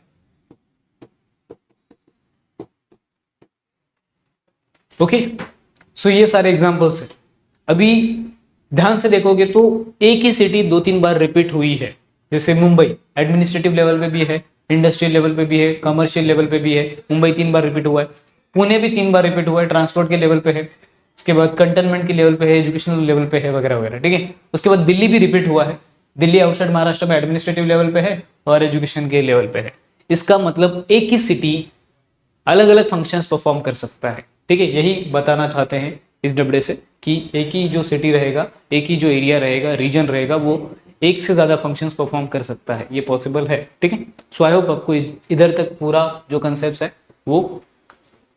okay. So ये सारे एग्जांपल्स है। अभी ध्यान से देखोगे तो एक ही सिटी दो तीन बार रिपीट हुई है, जैसे मुंबई एडमिनिस्ट्रेटिव लेवल पे भी है, इंडस्ट्रियल लेवल पे भी है, कमर्शियल लेवल पे भी है, मुंबई 3 बार रिपीट हुआ है। पुणे भी 3 बार रिपीट हुआ है, ट्रांसपोर्ट के लेवल पे है। उसके बाद कंटेनमेंट के लेवल पे है, एजुकेशनल लेवल पे है, वगैरह वगैरह, ठीक है। उसके बाद दिल्ली भी रिपीट हुआ है, दिल्ली आउटसाइड महाराष्ट्र में एडमिनिस्ट्रेटिव लेवल पे है और एजुकेशन के लेवल पे है। इसका मतलब एक ही सिटी अलग अलग फंक्शंस परफॉर्म कर सकता है, ठीक है। यही बताना चाहते हैं इस डबडे से कि एक ही जो सिटी रहेगा, एक ही जो एरिया रहेगा, रीजन रहेगा, वो एक से ज्यादा फंक्शंस परफॉर्म कर सकता है, ये पॉसिबल है, ठीक है। सो आई होप आपको इधर तक पूरा जो कंसेप्ट है वो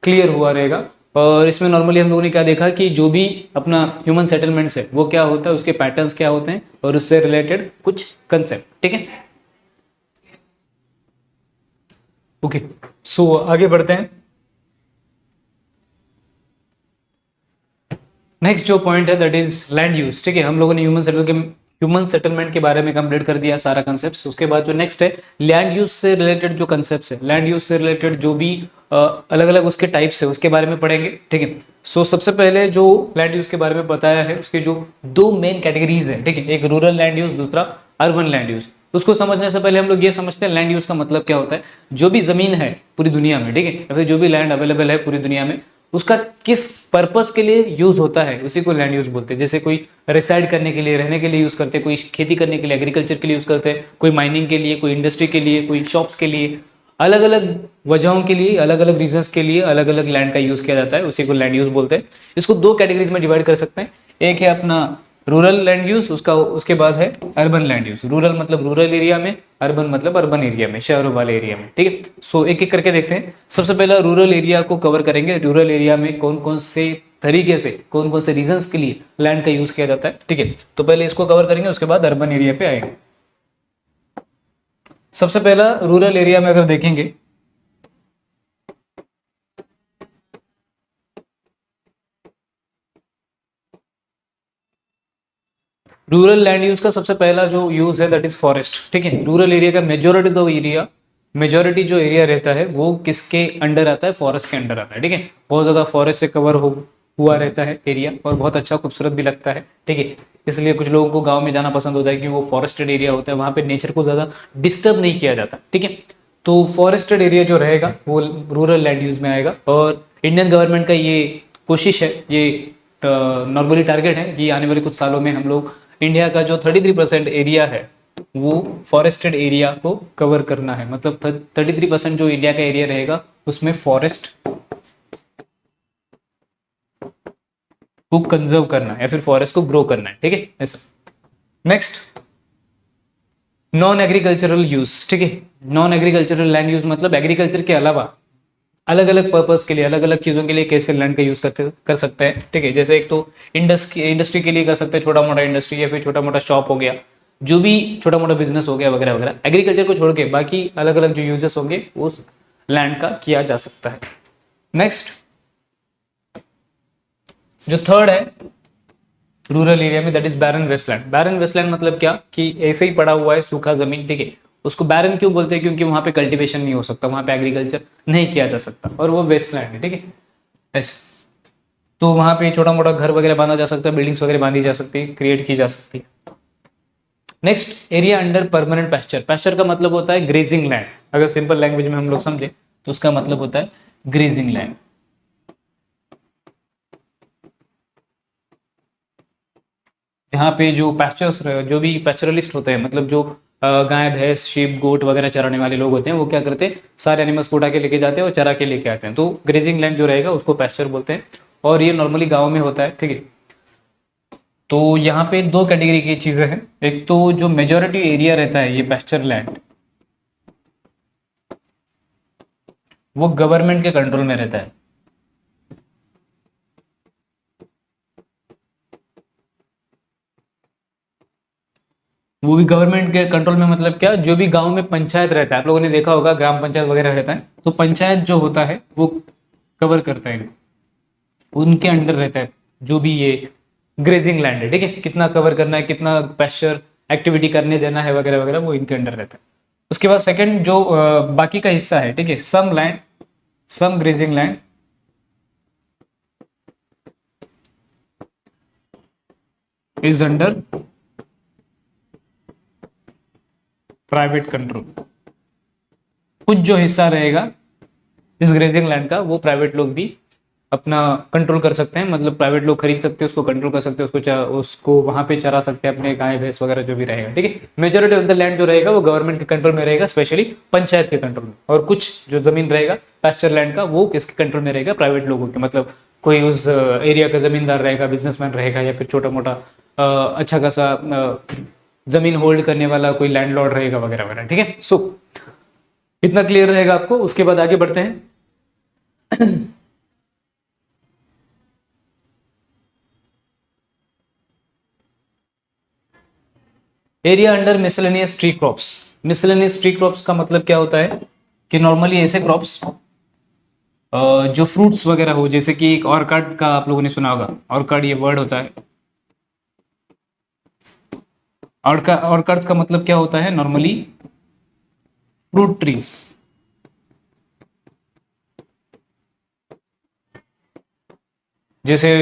क्लियर हुआ रहेगा। और इसमें नॉर्मली हम लोगों ने क्या देखा कि जो भी अपना ह्यूमन सेटलमेंट्स है वो क्या होता है, उसके पैटर्न्स क्या होते हैं और उससे रिलेटेड कुछ कंसेप्ट, ठीक है। ओके, सो आगे बढ़ते हैं। नेक्स्ट जो पॉइंट है दैट इज लैंड यूज, ठीक है। हम लोगों ने ह्यूमन सेटलमेंट के बारे में कंप्लीट कर दिया सारा कंसेप्ट। उसके बाद जो नेक्स्ट है लैंड यूज से रिलेटेड जो कंसेप्ट है, लैंड यूज से रिलेटेड जो भी अलग अलग उसके टाइप्स है उसके बारे में पढ़ेंगे, ठीक है। सो सबसे पहले जो लैंड यूज के बारे में बताया है उसके जो दो मेन कैटेगरीज है, ठीक है, एक रूरल लैंड यूज, दूसरा अर्बन लैंड यूज। उसको समझने से पहले हम लोग ये समझते हैं लैंड यूज का मतलब क्या होता है। जो भी जमीन है पूरी दुनिया में, ठीक है, या फिर जो भी लैंड अवेलेबल है पूरी दुनिया में, उसका किस पर्पस के लिए यूज होता है उसी को लैंड यूज बोलते हैं। जैसे कोई रिसाइड करने के लिए, रहने के लिए यूज करते हैं, कोई खेती करने के लिए, एग्रीकल्चर के लिए यूज करते हैं, कोई माइनिंग के लिए, कोई इंडस्ट्री के लिए, कोई शॉप्स के लिए, अलग अलग वजहों के लिए, अलग अलग रीजंस के लिए अलग अलग लैंड का यूज किया जाता है, उसी को लैंड यूज बोलते हैं। इसको दो कैटेगरीज में डिवाइड कर सकते हैं, एक है अपना रूरल लैंड यूज, उसके बाद है अर्बन लैंड यूज। रूरल मतलब रूरल एरिया में, अर्बन मतलब अर्बन एरिया में, शहरों वाले एरिया में, ठीक है। सो एक एक करके देखते हैं। सबसे पहला रूरल एरिया को कवर करेंगे। रूरल एरिया में कौन कौन से तरीके से, कौन कौन से रीजंस के लिए लैंड का यूज किया जाता है, ठीक है। तो पहले इसको कवर करेंगे, उसके बाद अर्बन एरिया पे आएंगे। सबसे पहला रूरल एरिया में अगर देखेंगे, रूरल लैंड यूज का सबसे पहला जो यूज है दैट इज फॉरेस्ट, ठीक है। रूरल एरिया का मेजोरिटी जो एरिया रहता है वो किसके अंडर आता है, फॉरेस्ट के अंडर आता है, ठीक है। बहुत ज्यादा फॉरेस्ट से कवर हुआ रहता है एरिया और बहुत अच्छा खूबसूरत भी लगता है, ठीक है। इसलिए कुछ लोगों को गांव में जाना पसंद होता है कि वो फॉरेस्टेड एरिया होता है, वहां पे नेचर को ज्यादा डिस्टर्ब नहीं किया जाता, ठीक है। तो फॉरेस्टेड एरिया जो रहेगा वो रूरल लैंड यूज में आएगा। और इंडियन गवर्नमेंट का ये कोशिश है, ये नॉर्मली टारगेट है कि आने वाले कुछ सालों में हम लोग इंडिया का जो 33% एरिया है वो फॉरेस्टेड एरिया को कवर करना है, मतलब 33% जो इंडिया का एरिया रहेगा उसमें फॉरेस्ट को कंजर्व करना है या फिर फॉरेस्ट को ग्रो करना है, ठीक है ऐसा। नेक्स्ट, नॉन एग्रीकल्चरल यूज, ठीक है। नॉन एग्रीकल्चरल लैंड यूज मतलब एग्रीकल्चर के अलावा अलग अलग पर्पस के लिए, अलग अलग चीजों के लिए कैसे लैंड का यूज कर सकते हैं, ठीक है। जैसे एक तो इंडस्ट्री के लिए कर सकते हैं, छोटा मोटा इंडस्ट्री या फिर छोटा मोटा शॉप हो गया, जो भी छोटा मोटा बिजनेस हो गया वगैरह वगैरह। एग्रीकल्चर को छोड़ के बाकी अलग अलग जो यूजेस होंगे उस लैंड का किया जा सकता है। नेक्स्ट, जो थर्ड है रूरल एरिया में, that is barren wasteland. Barren wasteland मतलब क्या कि ऐसे ही पड़ा हुआ है सूखा जमीन, ठीक है। उसको बैरन क्यों बोलते हैं, क्योंकि वहां पे कल्टीवेशन नहीं हो सकता, वहां पे एग्रीकल्चर नहीं किया जा सकता और वो वेस्टलैंड है, ठीक है ऐसे। तो वहां पे छोटा मोटा घर वगैरह बांधा जा सकता है, बिल्डिंग्स वगैरह बांधी जा सकती है, क्रिएट की जा सकती है। Next, area under permanent pasture. Pasture का मतलब होता है ग्रेजिंग लैंड। अगर सिंपल लैंग्वेज में हम लोग समझे तो उसका मतलब होता है ग्रेजिंग लैंड। यहाँ पे जो पैस्चर्स, जो भी पैस्चरलिस्ट होते हैं, मतलब जो गाय भैंस शीप गोट वगैरह चराने वाले लोग होते हैं, वो क्या करते हैं, सारे एनिमल्स को उठा के लेके जाते हैं और चरा के लेके आते हैं। तो ग्रेजिंग लैंड जो रहेगा उसको पैस्चर बोलते हैं और ये नॉर्मली गाँव में होता है, ठीक है। तो यहाँ पे दो कैटेगरी की चीजें हैं। एक तो जो मेजोरिटी एरिया रहता है ये पैस्चर लैंड, वो गवर्नमेंट के कंट्रोल में रहता है। वो भी गवर्नमेंट के कंट्रोल में मतलब क्या, जो भी गांव में पंचायत रहता है, आप लोगों ने देखा होगा ग्राम पंचायत वगैरह रहता है, तो पंचायत जो होता है वो कवर करता है, उनके अंडर रहता है जो भी ये ग्रेजिंग लैंड है, ठीक है। कितना कवर करना है, कितना पैस्चर एक्टिविटी करने देना है वगैरह वगैरह, वो इनके अंडर रहता है। उसके बाद सेकंड जो बाकी का हिस्सा है, ठीक है, some land, some grazing land is under private control. कुछ जो हिस्सा रहेगा इस ग्रेजिंग लैंड का वो प्राइवेट लोग भी अपना कंट्रोल कर सकते हैं, मतलब प्राइवेट लोग खरीद सकते हैं उसको, कंट्रोल कर सकते हैं उसको, उसको वहां पे चरा सकते हैं अपने गाय भैंस वगैरह जो भी रहेगा, ठीक है। मेजोरिटी ऑफ द लैंड जो रहेगा वो गवर्नमेंट के कंट्रोल में रहेगा, स्पेशली पंचायत के कंट्रोल में। और कुछ जो जमीन रहेगा पैस्चर लैंड का वो किसके कंट्रोल में रहेगा, प्राइवेट लोगों के, मतलब कोई उस एरिया का जमींदार रहेगा, बिजनेसमैन रहेगा, या फिर छोटा मोटा अच्छा खासा जमीन होल्ड करने वाला कोई लैंडलॉर्ड रहेगा वगैरह वगैरह, ठीक है। सो इतना क्लियर रहेगा आपको। उसके बाद आगे बढ़ते हैं। Area under miscellaneous tree crops. Miscellaneous tree crops का मतलब क्या होता है कि नॉर्मली ऐसे क्रॉप्स जो फ्रूट्स वगैरह हो, जैसे कि एक ऑर्कार्ड का आप लोगों ने सुना होगा, ऑर्कार्ड ये वर्ड होता है। ऑर्कार्ड्स का मतलब क्या होता है, नॉर्मली फ्रूट ट्रीज। जैसे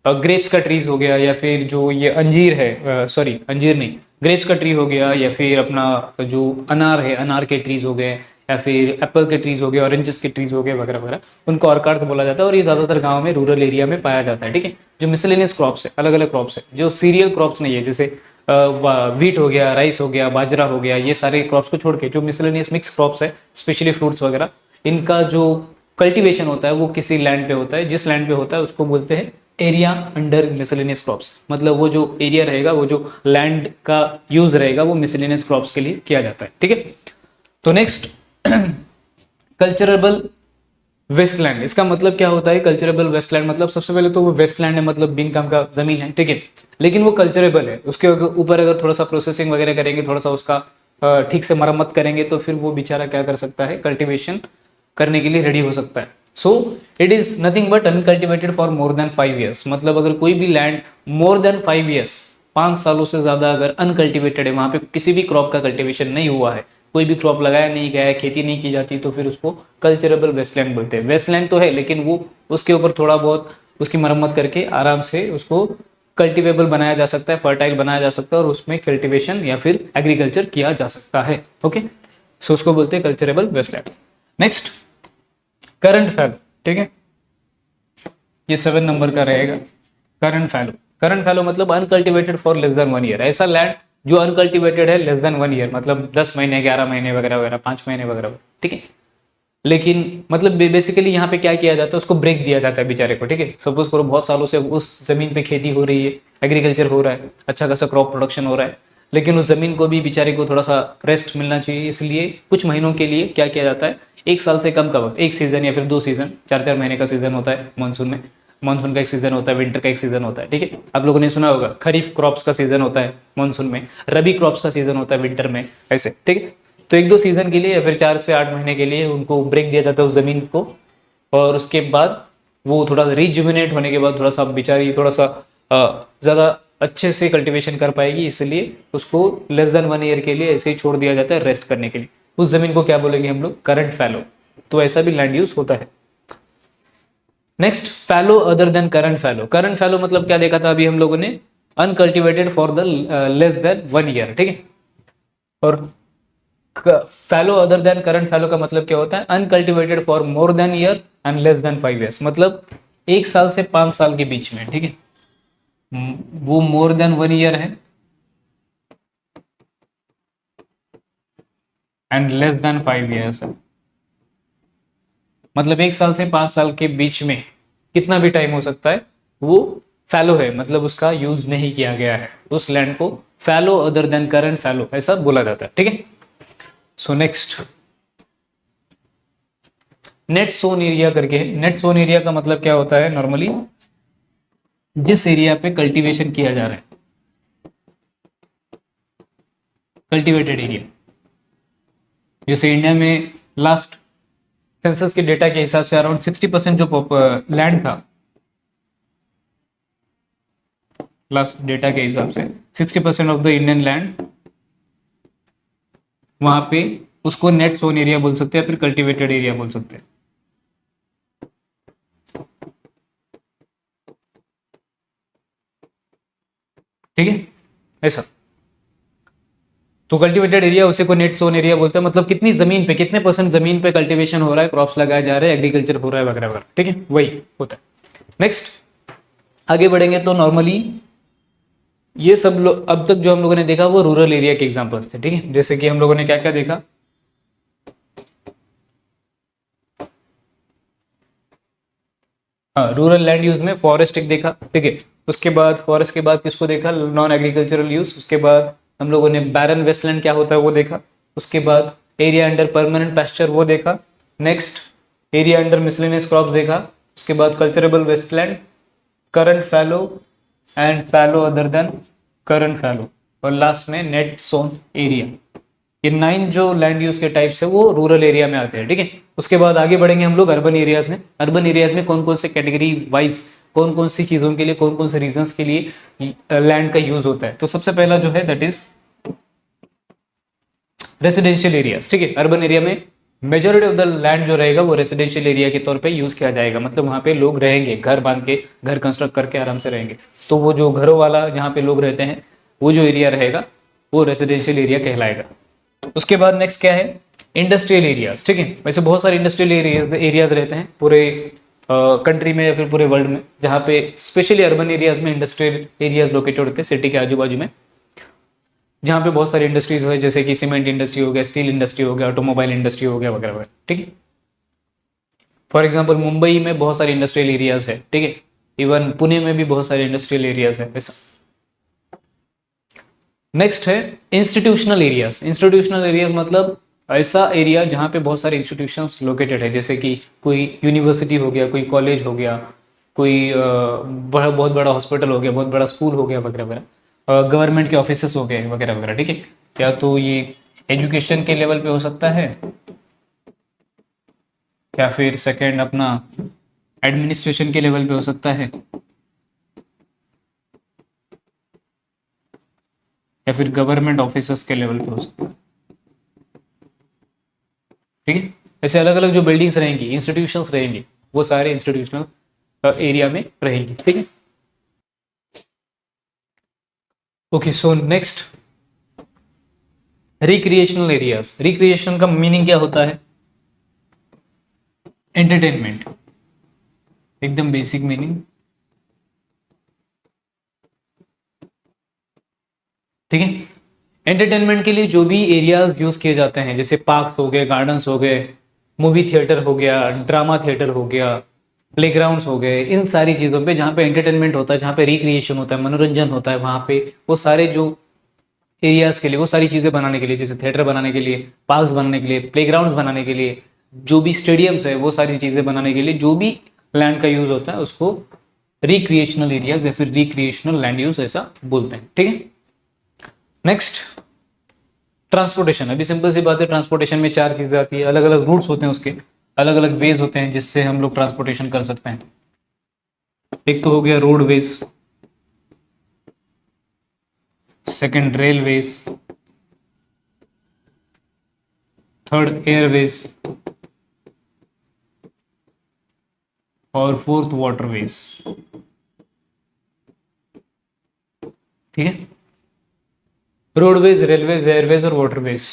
ग्रेप्स का ट्रीज हो गया, या फिर जो ये अंजीर है, सॉरी अंजीर नहीं, ग्रेप्स का ट्री हो गया, या फिर अपना जो अनार है, अनार के ट्रीज हो गए, या फिर एप्पल के ट्रीज हो गए, ऑरेंजेस के ट्रीज हो गए वगैरह वगैरह, उनको ऑर्कार्ड्स बोला जाता है। और ये ज्यादातर गांव में, रूरल एरिया में पाया जाता है, ठीक है। जो मिसलेनियस क्रॉप्स है, अलग अलग क्रॉप्स है, जो सीरियल क्रॉप्स नहीं है, जैसे वीट हो गया, राइस हो गया, बाजरा हो गया, ये सारे क्रॉप्स को छोड़ के जो मिसलेनियस मिक्स क्रॉप्स है, स्पेशली फ्रूट्स वगैरह, इनका जो कल्टीवेशन होता है वो किसी लैंड पे होता है, जिस लैंड पे होता है उसको बोलते हैं एरिया अंडर मिसलेनियस क्रॉप्स। मतलब वो जो एरिया रहेगा, वो जो लैंड का यूज रहेगा, वो मिसलेनियस क्रॉप्स के लिए किया जाता है, ठीक है। तो नेक्स्ट, कल्चरेबल वेस्टलैंड। इसका मतलब क्या होता है कल्चरेबल वेस्टलैंड, मतलब सबसे पहले तो वो वेस्टलैंड है, मतलब बिन काम का जमीन है, ठीक है, लेकिन वो कल्चरेबल है। उसके ऊपर अगर थोड़ा सा प्रोसेसिंग वगैरह करेंगे, थोड़ा सा उसका ठीक से मरम्मत करेंगे, तो फिर वो बेचारा क्या कर सकता है, कल्टीवेशन करने के लिए रेडी हो सकता है। So it is nothing but uncultivated for more then 5 years. मतलब अगर कोई भी लैंड मोर देन 5 ईयर्स, 5 सालों से ज्यादा अगर अनकल्टिवेटेड है, वहां पे किसी भी क्रॉप का कल्टीवेशन नहीं हुआ है, कोई भी क्रॉप लगाया नहीं गया है, खेती नहीं की जाती, तो फिर उसको कल्चरेबल वेस्टलैंड बोलते हैं। वेस्टलैंड तो है, लेकिन वो उसके ऊपर थोड़ा बहुत उसकी मरम्मत करके आराम से उसको कल्टिवेबल बनाया जा सकता है, फर्टाइल बनाया जा सकता है, और उसमें कल्टिवेशन या फिर एग्रीकल्चर किया जा सकता है, ओके। सो उसको बोलते हैं culturable wasteland. Next, current fallow, ठीक है, ये 7 नंबर का रहेगा। करंट फैलो, करंट फैलो मतलब uncultivated for less than 1 year. ऐसा लैंड जो अनकल्टिवेटेड है लेस देन 1 ईयर, मतलब 10 महीने, 11 महीने वगैरह वगैरह, 5 महीने वगैरह, ठीक है। लेकिन मतलब बेसिकली यहाँ पे क्या किया जाता है, उसको ब्रेक दिया जाता है बेचारे को, ठीक है। सपोज करो बहुत सालों से उस जमीन पे खेती हो रही है, एग्रीकल्चर हो रहा है, अच्छा खासा क्रॉप प्रोडक्शन हो रहा है, लेकिन उस जमीन को भी बेचारे को थोड़ा सा रेस्ट मिलना चाहिए, इसलिए कुछ महीनों के लिए क्या किया जाता है, 1 साल से कम का वक्त, 1 सीजन या फिर 2 सीजन, 4 4 महीने का सीजन होता है मानसून में, मानसून का एक सीजन होता है, विंटर का एक सीजन होता है, ठीक है। आप लोगों ने सुना होगा खरीफ क्रॉप्स का सीजन होता है मानसून में, रबी क्रॉप्स का सीजन होता है विंटर में, ऐसे, ठीक है। तो 1 2 सीजन के लिए या फिर 4 से 8 महीने के लिए उनको ब्रेक दिया जाता है उस जमीन को, और उसके बाद वो थोड़ा रिजुविनेट होने के बाद थोड़ा सा बेचारी थोड़ा सा ज़्यादा अच्छे से कल्टीवेशन कर पाएगी, इसलिए उसको लेस देन 1 ईयर के लिए ऐसे ही छोड़ दिया जाता है रेस्ट करने के लिए। उस जमीन को क्या बोलेंगे हम लोग, करंट फैलो। तो ऐसा भी लैंड यूज होता है। Next, fallow other than current fallow. Current fallow मतलब क्या देखा था अभी हम लोगों ने, uncultivated for the less than 1 year, ठीक है। और fallow other than current fallow का मतलब क्या होता है, uncultivated for more than year and less than 5 years, मतलब 1 साल से 5 साल के बीच में, ठीक है। वो मोर देन 1 ईयर है एंड लेस देन 5 ईयर्स है, मतलब 1 साल से 5 साल के बीच में कितना भी टाइम हो सकता है, वो फैलो है, मतलब उसका यूज नहीं किया गया है, उस लैंड को फैलो अदर देन करंट फैलो ऐसा बोला जाता है, ठीक है। So next, net sown area करके है। नेट सोन एरिया का मतलब क्या होता है, नॉर्मली जिस एरिया पे कल्टीवेशन किया जा रहा है, कल्टीवेटेड एरिया, जैसे इंडिया में लास्ट सेंसस के डेटा के हिसाब से अराउंड 60% जो लैंड था, लास्ट डेटा के हिसाब से 60% ऑफ द इंडियन लैंड, वहां पे उसको नेट सोन एरिया बोल सकते हैं, फिर कल्टीवेटेड एरिया बोल सकते हैं, ठीक है, ऐसा। तो कल्टीवेटेड एरिया उसी को नेट सोन एरिया बोलते हैं, मतलब कितनी जमीन पे, कितने परसेंट जमीन पे कल्टीवेशन हो रहा है, क्रॉप्स लगाए जा रहे हैं, एग्रीकल्चर हो रहा है वगैरह वगैरह, ठीक है, वही होता है। नेक्स्ट आगे बढ़ेंगे तो नॉर्मली ये सब लोग अब तक जो हम लोगों ने देखा वो रूरल एरिया के एग्जांपल्स थे, ठीक है। जैसे कि हम लोगों ने क्या क्या देखा, हाँ, रूरल लैंड यूज में फॉरेस्ट एक देखा, ठीक है। उसके बाद फॉरेस्ट के बाद किसको देखा, नॉन एग्रीकल्चरल यूज। उसके बाद हम लोगों ने बैरन वेस्टलैंड क्या होता है वो देखा। उसके बाद एरिया अंडर परमानेंट पैस्चर वो देखा। Next area under miscellaneous crops देखा। उसके बाद culturable wasteland, current fallow and fallow other than current fallow, और लास्ट में नेट सोन एरिया। ये 9 जो लैंड यूज के टाइप्स है वो रूरल एरिया में आते हैं, ठीक है। उसके बाद आगे बढ़ेंगे हम लोग अर्बन एरियाज में। अर्बन एरियाज में कौन कौन से कैटेगरी वाइज, कौन कौन सी चीजों के लिए, कौन कौन से रीजंस के लिए लैंड का यूज होता है। तो सबसे पहला जो है दैट इज रेसिडेंशियल एरियाज, ठीक है। अर्बन एरिया में मेजोरिटी ऑफ द लैंड जो रहेगा वो रेसिडेंशियल एरिया के तौर पे यूज किया जाएगा, मतलब वहाँ पे लोग रहेंगे, घर बांध के, घर कंस्ट्रक्ट करके आराम से रहेंगे। तो वो जो घरों वाला जहाँ पे लोग रहते हैं वो जो एरिया रहेगा वो रेसिडेंशियल एरिया कहलाएगा। उसके बाद नेक्स्ट क्या है, इंडस्ट्रियल एरियाज, ठीक है। वैसे बहुत सारे इंडस्ट्रियल एरियाज रहते हैं पूरे कंट्री में या फिर पूरे वर्ल्ड में, जहाँ पे स्पेशली अर्बन एरियाज में इंडस्ट्रियल एरियाज लोकेटेड होते हैं सिटी के आजू बाजू में, जहाँ पे बहुत सारी इंडस्ट्रीज हुए, जैसे कि सीमेंट इंडस्ट्री हो गया, स्टील इंडस्ट्री हो गया, ऑटोमोबाइल इंडस्ट्री हो गया वगैरह वगैरह, ठीक है। फॉर एग्जाम्पल मुंबई में बहुत सारे इंडस्ट्रियल एरियाज है, ठीक है। इवन पुणे में भी बहुत सारे इंडस्ट्रियल एरियाज है, ऐसा। नेक्स्ट है इंस्टीट्यूशनल एरियाज। इंस्टीट्यूशनल एरियाज मतलब ऐसा एरिया जहाँ पे बहुत सारे इंस्टीट्यूशंस लोकेटेड है, जैसे कि कोई यूनिवर्सिटी हो गया, कोई कॉलेज हो गया, कोई बहुत बड़ा हॉस्पिटल हो गया, बहुत बड़ा स्कूल हो गया वगैरह वगैरह, गवर्नमेंट के ऑफिसेस हो गए वगैरह वगैरह, ठीक है। या तो ये एजुकेशन के लेवल पे हो सकता है, या फिर सेकेंड अपना एडमिनिस्ट्रेशन के लेवल पे हो सकता है, या फिर गवर्नमेंट ऑफिसर्स के लेवल पे हो सकता है, ठीक है। ऐसे अलग अलग जो बिल्डिंग्स रहेंगी, इंस्टीट्यूशंस रहेंगे, वो सारे इंस्टीट्यूशनल एरिया में रहेंगे, ठीक है। Okay, so next recreational areas. Recreation का मीनिंग क्या होता है, एंटरटेनमेंट, एकदम बेसिक मीनिंग, ठीक है। एंटरटेनमेंट के लिए जो भी एरियाज यूज किए जाते हैं, जैसे पार्क्स हो गए, गार्डन्स हो गए, मूवी थिएटर हो गया, ड्रामा थिएटर हो गया, प्लेग्राउंड्स हो गए, इन सारी चीज़ों पे जहाँ पे एंटरटेनमेंट होता है, जहाँ पे रिक्रिएशन होता है, मनोरंजन होता है, वहाँ पे वो सारे जो एरियाज के लिए, वो सारी चीज़ें बनाने के लिए, जैसे थिएटर बनाने के लिए, पार्क्स बनाने के लिए, प्लेग्राउंड्स बनाने के लिए, जो भी स्टेडियम्स है, वो सारी चीज़ें बनाने के लिए जो भी लैंड का यूज होता है उसको रिक्रिएशनल एरियाज या फिर रिक्रिएशनल लैंड यूज ऐसा बोलते हैं। ठीक है, नेक्स्ट ट्रांसपोर्टेशन। अभी सिंपल सी बात है, ट्रांसपोर्टेशन में चार चीजें आती है, अलग अलग रूट्स होते हैं, उसके अलग अलग वेज होते हैं जिससे हम लोग ट्रांसपोर्टेशन कर सकते हैं। एक तो हो गया roadways, second railways, third Airways और फोर्थ वाटरवेज। ठीक है, रोडवेज, रेलवेज, एयरवेज और वाटरवेज।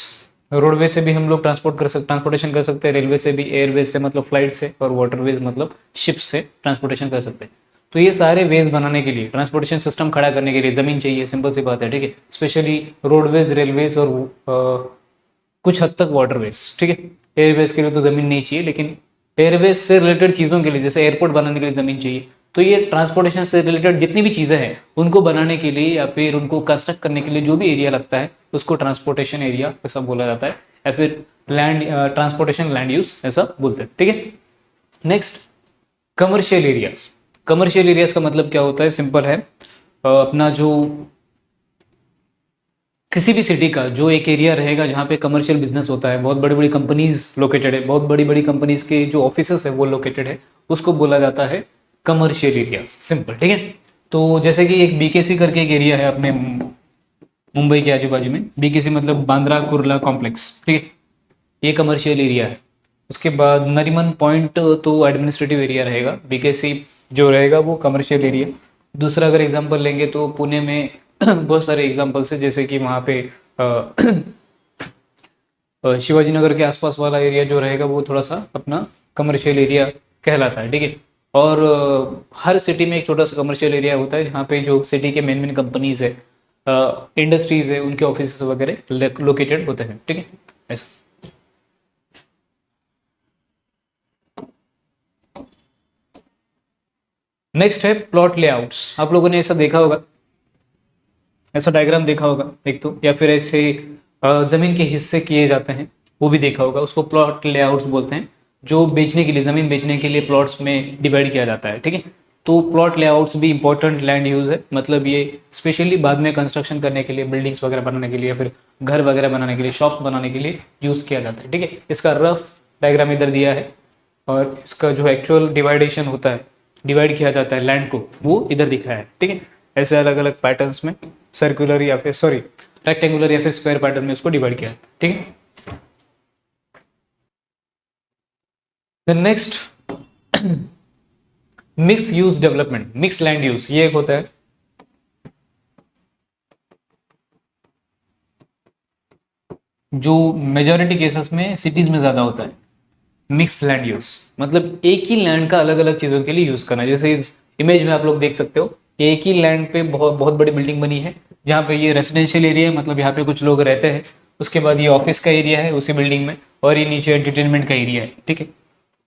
रोडवेज से भी हम लोग ट्रांसपोर्टेशन कर सकते हैं, रेलवे से भी, एयरवेज से मतलब फ्लाइट से, और वाटरवेज मतलब शिप से ट्रांसपोर्टेशन कर सकते हैं। तो ये सारे वेज बनाने के लिए, ट्रांसपोर्टेशन सिस्टम खड़ा करने के लिए ज़मीन चाहिए, सिंपल सी बात है। ठीक है, स्पेशली रोडवेज, रेलवेज और कुछ हद तक वाटरवेज। ठीक है, एयरवेज के लिए तो ज़मीन नहीं चाहिए, लेकिन एयरवेज से रिलेटेड चीज़ों के लिए, जैसे एयरपोर्ट बनाने के लिए ज़मीन चाहिए। तो ये ट्रांसपोर्टेशन से रिलेटेड जितनी भी चीज़ें हैं उनको बनाने के लिए या फिर उनको कंस्ट्रक्ट करने के लिए जो भी एरिया लगता है उसको ट्रांसपोर्टेशन एरिया ऐसा बोला जाता है, या फिर लैंड ट्रांसपोर्टेशन लैंड यूज ऐसा बोलते हैं। ठीक है, next commercial areas. Commercial areas का मतलब क्या होता है, सिंपल है, अपना जो किसी भी सिटी का जो एक एरिया रहेगा जहाँ पे कमर्शियल बिजनेस होता है, बहुत बड़ी बड़ी कंपनीज लोकेटेड है, बहुत बड़ी बड़ी कंपनीज के जो ऑफिसेस है वो लोकेटेड है, उसको बोला जाता है कमर्शियल एरियाज। सिंपल, ठीक है। तो जैसे कि एक बीकेसी करके एक एरिया है अपने मुंबई के आजू बाजू में, बीकेसी मतलब बांद्रा कुर्ला कॉम्प्लेक्स, ठीक है, ये कमर्शियल एरिया है। उसके बाद नरीमन पॉइंट तो एडमिनिस्ट्रेटिव एरिया रहेगा, बीकेसी जो रहेगा वो कमर्शियल एरिया। दूसरा अगर एग्जांपल लेंगे तो पुणे में बहुत सारे एग्जांपल्स है, जैसे कि वहाँ पे शिवाजी नगर के आसपास वाला एरिया जो रहेगा वो थोड़ा सा अपना कमर्शियल एरिया कहलाता है। ठीक है, और हर सिटी में एक छोटा सा कमर्शियल एरिया होता है जहाँ पे जो सिटी के मेन मेन कंपनीज है, इंडस्ट्रीज है, उनके ऑफिस वगैरह लोकेटेड होते हैं। ठीक है, ऐसा। नेक्स्ट है प्लॉट लेआउट्स। आप लोगों ने ऐसा देखा होगा, ऐसा डायग्राम देखा होगा एक तो, या फिर ऐसे जमीन के हिस्से किए जाते हैं वो भी देखा होगा, उसको प्लॉट लेआउट्स बोलते हैं। जो बेचने के लिए, जमीन बेचने के लिए प्लॉट्स में डिवाइड किया जाता है। ठीक है, तो प्लॉट लेआउट्स भी इंपॉर्टेंट लैंड यूज है, मतलब ये स्पेशली बाद में कंस्ट्रक्शन करने के लिए, बिल्डिंग्स वगैरह बनाने के लिए, फिर घर वगैरह बनाने के लिए, शॉप्स बनाने के लिए यूज किया जाता है। ठीक है, इसका रफ डायग्राम इधर दिया है, और इसका जो एक्चुअल डिवाइडेशन होता है, डिवाइड किया जाता है लैंड को, वो इधर दिखा है। ठीक है, ऐसे अलग अलग पैटर्न्स में, सर्कुलर या फिर सॉरी रेक्टेंगुलर या फिर स्क्वायर पैटर्न में उसको डिवाइड किया है। ठीक है, the next mix use development, mix land use, ये एक होता है। जो मेजॉरिटी केसेस में सिटीज में ज्यादा होता है, मिक्स लैंड यूज मतलब एक ही लैंड का अलग अलग चीजों के लिए यूज करना। जैसे इस इमेज में आप लोग देख सकते हो, एक ही लैंड पे बहुत बहुत बड़ी बिल्डिंग बनी है, जहाँ पे ये रेसिडेंशियल एरिया है, मतलब यहाँ पे कुछ लोग रहते हैं। उसके बाद ये ऑफिस का एरिया है उसी बिल्डिंग में, और ये नीचे एंटरटेनमेंट का एरिया है। ठीक है,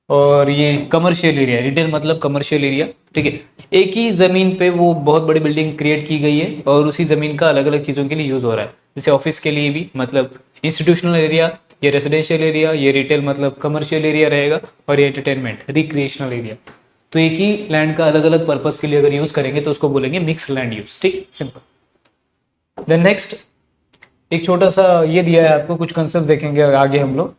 और ये कमर्शियल एरिया, रिटेल मतलब कमर्शियल एरिया। ठीक है, एक ही जमीन पे वो बहुत बड़ी बिल्डिंग क्रिएट की गई है, और उसी जमीन का अलग अलग चीजों के लिए यूज हो रहा है। जैसे ऑफिस के लिए भी मतलब इंस्टीट्यूशनल एरिया, ये रेसिडेंशियल एरिया, ये रिटेल मतलब कमर्शियल एरिया रहेगा, और ये एंटरटेनमेंट रिक्रिएशनल एरिया। तो एक ही लैंड का अलग अलग पर्पज के लिए अगर यूज करेंगे तो उसको बोलेंगे मिक्स लैंड यूज। ठीक, सिंपल। देन नेक्स्ट एक छोटा सा ये दिया है आपको, कुछ कंसेप्ट देखेंगे आगे हम लोग।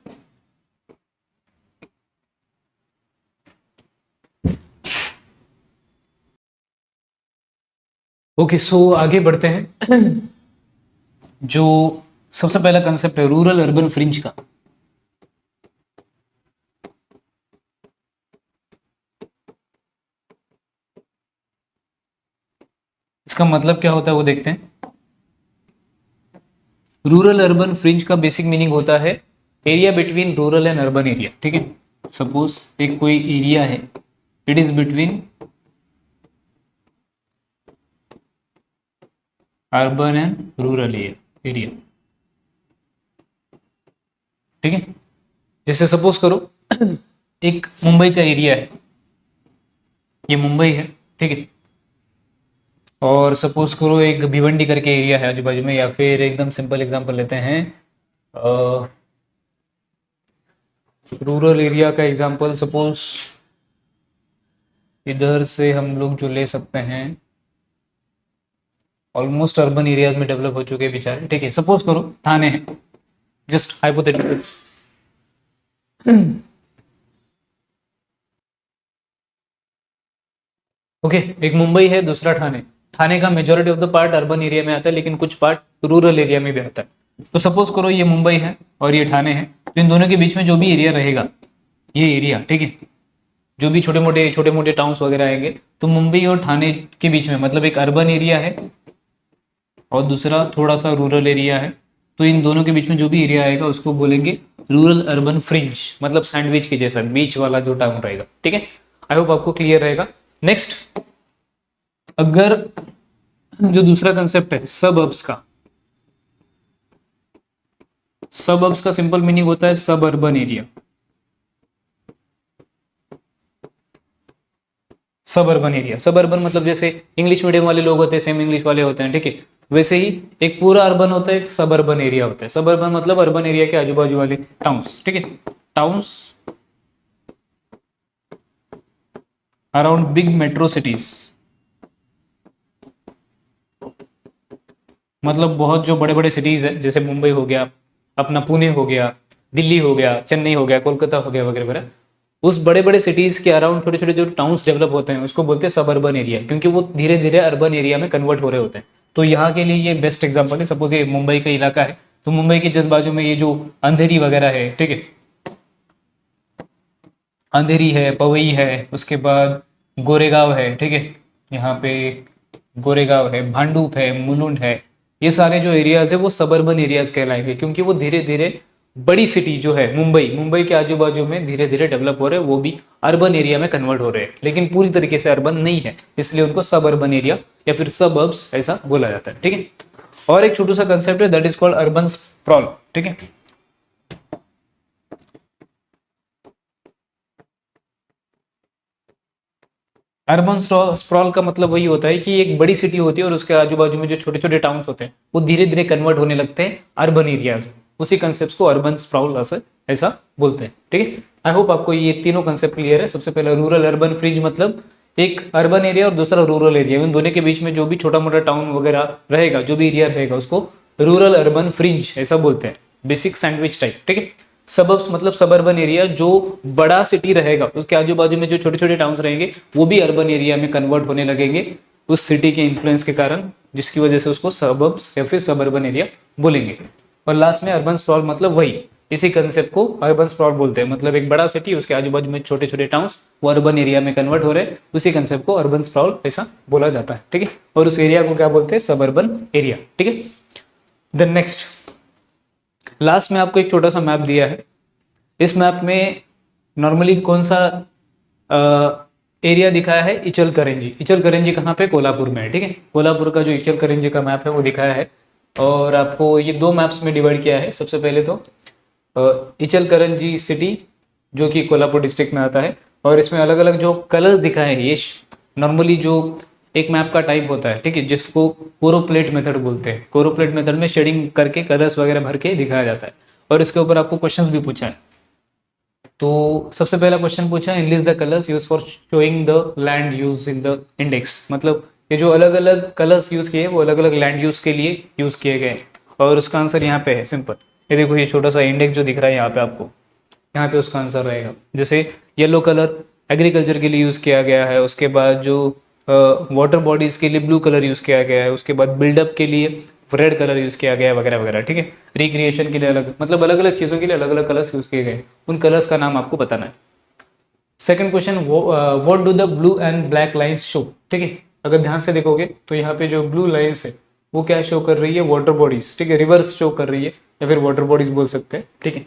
ओके, सो आगे बढ़ते हैं। जो सबसे पहला कंसेप्ट है रूरल अर्बन फ्रिंज का। इसका मतलब क्या होता है वो देखते हैं। रूरल अर्बन फ्रिंज का बेसिक मीनिंग होता है area between rural and urban area. ठीक है, सपोज एक कोई एरिया है, it is between urban and rural area. ठीक है। जैसे सपोज करो एक मुंबई का एरिया है, ये मुंबई है, ठीक है। और सपोज करो एक भिवंडी करके एरिया है आजू बाजू में, या फिर एकदम सिंपल एग्जांपल लेते हैं रूरल एरिया का एग्जांपल। सपोज इधर से हम लोग जो ले सकते हैं, ऑलमोस्ट अर्बन एरियाज में डेवलप हो चुके हैं बेचारे, ठीक है। सपोज करो थाने है, जस्ट हाइपोथेटिकल। ओके, एक मुंबई है, दूसरा ठाणे। ठाणे का majority of the part urban area में आता है, लेकिन कुछ पार्ट रूरल एरिया में भी आता है। तो सपोज करो ये मुंबई है और ये ठाणे है, तो इन दोनों के बीच में जो भी एरिया रहेगा, ये एरिया, ठीक है, जो भी छोटे मोटे टाउन्स वगैरह आएंगे, तो मुंबई और ठाणे के बीच में मतलब एक अर्बन एरिया है और दूसरा थोड़ा सा रूरल एरिया है। तो इन दोनों के बीच में जो भी एरिया आएगा उसको बोलेंगे रूरल अर्बन फ्रिंज, मतलब सैंडविच के जैसा बीच वाला जो टाउन रहेगा, ठीक है। आई होप आपको क्लियर रहेगा। नेक्स्ट, अगर जो दूसरा कंसेप्ट है सबअर्ब्स का, सबअर्ब्स का सिंपल मीनिंग होता है सब अर्बन एरिया। सब अर्बन एरिया, सब अर्बन मतलब जैसे इंग्लिश मीडियम वाले लोग होते हैं, सेम इंग्लिश वाले होते हैं, ठीक है, वैसे ही एक पूरा अर्बन होता है, एक सब अर्बन एरिया होता है। सब अर्बन मतलब अर्बन एरिया के आजू बाजू वाले टाउन्स, ठीक है, towns around big metro cities, मतलब बहुत जो बड़े बड़े सिटीज है, जैसे मुंबई हो गया, अपना पुणे हो गया, दिल्ली हो गया, चेन्नई हो गया, कोलकाता हो गया वगैरह वगैरह, उस बड़े बड़े सिटीज के अराउंड छोटे छोटे जो टाउन्स डेवलप होते हैं उसको बोलते हैं सब अर्बन एरिया, क्योंकि वो धीरे धीरे अर्बन एरिया में कन्वर्ट हो रहे होते हैं। तो यहाँ के लिए ये बेस्ट एग्जाम्पल है। सपोज ये मुंबई का इलाका है, तो मुंबई के जस्ट बाजू में ये जो अंधेरी वगैरह है, ठीक है, अंधेरी है, पवई है, उसके बाद गोरेगांव है, ठीक है, यहाँ पे गोरेगांव है, भांडुप है, मुलुंड है, ये सारे जो एरियाज है वो सबअर्बन एरियाज कहलाएंगे, क्योंकि वो धीरे धीरे बड़ी सिटी जो है मुंबई, मुंबई के आजू बाजू में धीरे धीरे डेवलप हो रहे हैं, वो भी अर्बन एरिया में कन्वर्ट हो रहे हैं, लेकिन पूरी तरीके से अर्बन नहीं है, इसलिए उनको सब अर्बन एरिया या फिर सबअर्ब्स ऐसा बोला जाता है, ठीक है। और एक छोटू सा कंसेप्ट है, that is called urban sprawl, ठीक है। अर्बन स्प्रॉल का मतलब वही होता है कि एक बड़ी सिटी होती है और उसके आजू बाजू में जो छोटे छोटे टाउन्स होते हैं वो धीरे धीरे कन्वर्ट होने लगते हैं अर्बन एरियाज में, उसी कंसेप्ट को अर्बन स्प्रॉल ऐसा बोलते हैं, ठीक है। आई होप आपको ये तीनों कंसेप्ट क्लियर है। सबसे पहला रूरल अर्बन फ्रिंज मतलब एक अर्बन एरिया और दूसरा रूरल एरिया, उन दोनों के बीच में जो भी छोटा मोटा टाउन वगैरह रहेगा, जो भी एरिया रहेगा, उसको रूरल अर्बन फ्रिंज ऐसा बोलते हैं, बेसिक सैंडविच टाइप, ठीक है। सबअर्ब्स मतलब सबअर्बन एरिया, जो बड़ा सिटी रहेगा उसके आजू बाजू में जो छोटे छोटे टाउन्स रहेंगे वो भी अर्बन एरिया में कन्वर्ट होने लगेंगे उस सिटी के इन्फ्लुएंस के कारण, जिसकी वजह से उसको सबअर्ब्स या फिर सबअर्बन एरिया बोलेंगे। और लास्ट में अर्बन स्प्रॉल मतलब वही, इसी कंसेप्ट को अर्बन स्प्रॉल बोलते हैं, मतलब एक बड़ा सिटी उसके आजू बाजू में छोटे छोटे टाउन्स वो अर्बन एरिया में कन्वर्ट हो रहे हैं, उसी कंसेप्ट को अर्बन स्प्रॉल ऐसा बोला जाता है, ठीक है। और उस एरिया को क्या बोलते हैं, सबअर्बन एरिया, ठीक है। देन नेक्स्ट, लास्ट में आपको एक छोटा सा मैप दिया है। इस मैप में नॉर्मली कौन सा एरिया दिखाया है, इचल करेंजी। इचल करेंजी कहाँ पे, कोल्हापुर में है, ठीक है। कोल्हापुर का जो इचल करेंजी का मैप है वो दिखाया है, और आपको ये दो मैप्स में डिवाइड किया है। सबसे पहले तो इचल करेंजी सिटी जो कि कोल्हापुर डिस्ट्रिक्ट में आता है, और इसमें अलग अलग जो कलर्स दिखाए हैं, ये नॉर्मली जो एक मैप का टाइप होता है, ठीक है, जिसको कोरोप्लेट मेथड बोलते हैं। कोरोप्लेट मेथड में शेडिंग करके कलर्स वगैरह भर के दिखाया जाता है, और इसके ऊपर आपको क्वेश्चंस भी पूछा है। तो सबसे पहला क्वेश्चन पूछा, enlist the colours use for showing the land use in the index, मतलब ये जो अलग अलग कलर्स यूज किए वो अलग अलग लैंड यूज के लिए यूज किए गए, और उसका आंसर यहाँ पे है सिंपल। ये देखो, ये छोटा सा इंडेक्स जो दिख रहा है यहाँ पे आपको, यहाँ पे उसका आंसर रहेगा। जैसे येलो कलर एग्रीकल्चर के लिए यूज किया गया है, उसके बाद जो वाटर बॉडीज के लिए ब्लू कलर यूज किया गया है, उसके बाद बिल्डअप के लिए रेड कलर यूज किया गया है वगैरह वगैरह, ठीक है। रिक्रिएशन के लिए अलग, मतलब अलग अलग चीज़ों के लिए अलग अलग कलर्स यूज किए गए, उन कलर्स का नाम आपको बताना है। Second question, what do the blue and black lines show, ठीक है। अगर ध्यान से देखोगे तो यहाँ पे जो ब्लू लाइंस है वो क्या शो कर रही है, वाटर बॉडीज, ठीक है, रिवर्स शो कर रही है, या फिर वाटर बॉडीज बोल सकते हैं, ठीक है।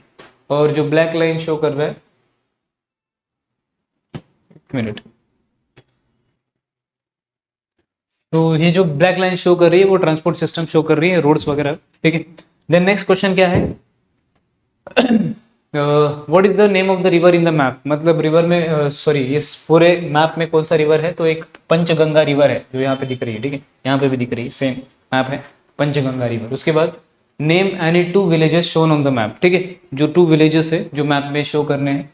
और जो ब्लैक लाइन शो कर रहा है, एक मिनट, तो ये जो ब्लैक लाइन शो कर रही है वो ट्रांसपोर्ट सिस्टम शो कर रही है, रोड्स वगैरह, ठीक है। देन नेक्स्ट क्वेश्चन क्या है, what is the name of the river in the map, मतलब रिवर में सॉरी इस पूरे मैप में कौन सा रिवर है, तो एक पंचगंगा रिवर है जो यहाँ पे दिख रही है, ठीक है, यहाँ पे भी दिख रही है, सेम मैप है पंचगंगा रिवर। उसके बाद name any two villages shown on the map, ठीक है, जो 2 विलेजेस है जो मैप में शो करने हैं,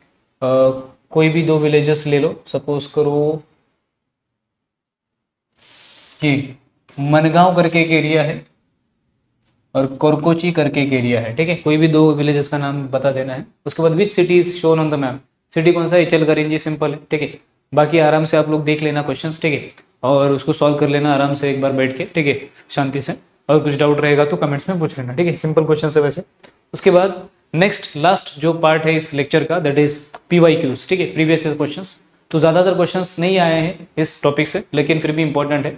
कोई भी 2 विलेजेस ले लो, सपोज करो कि मनगांव करके एक एरिया है और कोरकोची करके एक एरिया है, ठीक है, कोई भी 2 विलेजेस का नाम बता देना है। उसके बाद which city is shown on the map, city कौन सा है, इचलकरंजी, सिंपल है, ठीक है। बाकी आराम से आप लोग देख लेना क्वेश्चंस, ठीक है, और उसको सॉल्व कर लेना आराम से एक बार बैठ के, ठीक है, शांति से, और कुछ डाउट रहेगा तो कमेंट्स में पूछ लेना, ठीक है, सिंपल क्वेश्चन है वैसे। उसके बाद नेक्स्ट लास्ट जो पार्ट है इस लेक्चर का, दैट इज PYQs, ठीक है, प्रीवियस ईयर क्वेश्चंस। तो ज़्यादातर क्वेश्चंस नहीं आए हैं इस टॉपिक से, लेकिन फिर भी इंपॉर्टेंट है।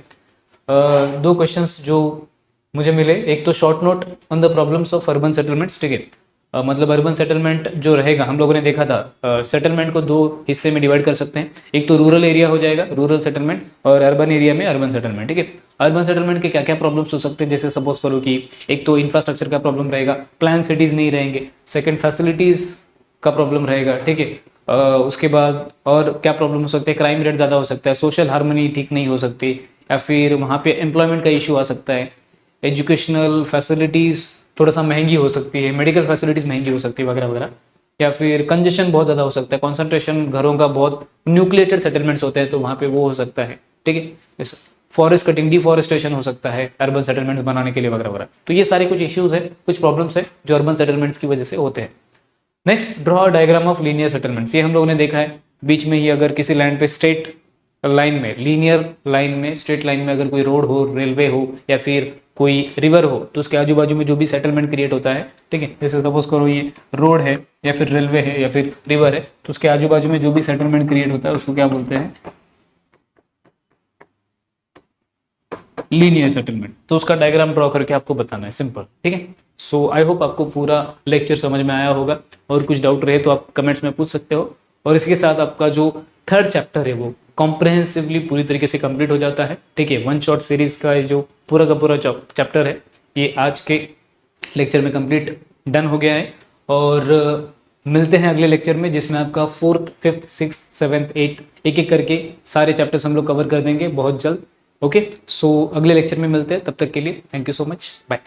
2 क्वेश्चंस जो मुझे मिले, एक तो short note on the problems of urban settlements, ठीक है, मतलब अर्बन सेटलमेंट जो रहेगा, हम लोगों ने देखा था सेटलमेंट को 2 हिस्से में डिवाइड कर सकते हैं, एक तो रूरल एरिया हो जाएगा रूरल सेटलमेंट, और अर्बन एरिया में अर्बन सेटलमेंट, ठीक है। अर्बन सेटलमेंट के क्या क्या प्रॉब्लम्स हो सकते हैं, जैसे सपोज करो कि एक तो इंफ्रास्ट्रक्चर का प्रॉब्लम रहेगा, प्लान सिटीज़ नहीं रहेंगे, सेकेंड फैसिलिटीज़ का प्रॉब्लम रहेगा, ठीक है, उसके बाद और क्या प्रॉब्लम हो सकते हैं, क्राइम रेट ज़्यादा हो सकता है, सोशल हार्मनी ठीक नहीं हो सकती, या फिर वहाँ पे एम्प्लॉयमेंट का इशू आ सकता है, एजुकेशनल फैसिलिटीज़ थोड़ा सा महंगी हो सकती है, मेडिकल फैसिलिटीज़ महंगी हो सकती है वगैरह वगैरह, या फिर कंजेशन बहुत ज़्यादा हो सकता है, कॉन्सेंट्रेशन घरों का बहुत, न्यूक्लिएटेड सेटलमेंट्स होते हैं तो वहाँ पे वो हो सकता है, ठीक है, फॉरेस्ट कटिंग, डिफॉरेस्टेशन हो सकता है अर्बन सेटलमेंट्स बनाने के लिए वगैरह वगैरह। तो ये सारे कुछ इश्यूज़ है, कुछ प्रॉब्लम्स है जो अर्बन सेटलमेंट्स की वजह से होते हैं। Next, draw diagram of linear settlements, ये हम लोगों ने देखा है, बीच में ही अगर किसी लैंड पे स्ट्रेट लाइन में, लीनियर लाइन में, स्ट्रेट लाइन में अगर कोई रोड हो, रेलवे हो, या फिर कोई रिवर हो, तो उसके आजू बाजू में जो भी सेटलमेंट क्रिएट होता है, ठीक है, जैसे सपोज करो ये रोड है या फिर रेलवे है या फिर रिवर है, तो उसके आजू बाजू में जो भी सेटलमेंट क्रिएट होता है उसको क्या बोलते हैं, लीनियर सेटलमेंट। तो उसका डायग्राम ड्रॉ करके आपको बताना है, सिंपल, ठीक है। सो आई होप आपको पूरा लेक्चर समझ में आया होगा, और कुछ डाउट रहे तो आप कमेंट्स में पूछ सकते हो। और इसके साथ आपका जो 3rd चैप्टर है वो कॉम्प्रहेंसिवली पूरी तरीके से कंप्लीट हो जाता है, ठीक है। 1 शॉट सीरीज का जो पूरा का पूरा चैप्टर है ये आज के लेक्चर में कंप्लीट डन हो गया है। और मिलते हैं अगले लेक्चर में, जिसमें आपका 4th, 5th, 6th, 7th, 8th एक एक करके सारे चैप्टर्स हम लोग कवर कर देंगे बहुत जल्द। ओके, सो अगले लेक्चर में मिलते हैं, तब तक के लिए thank you so much, bye.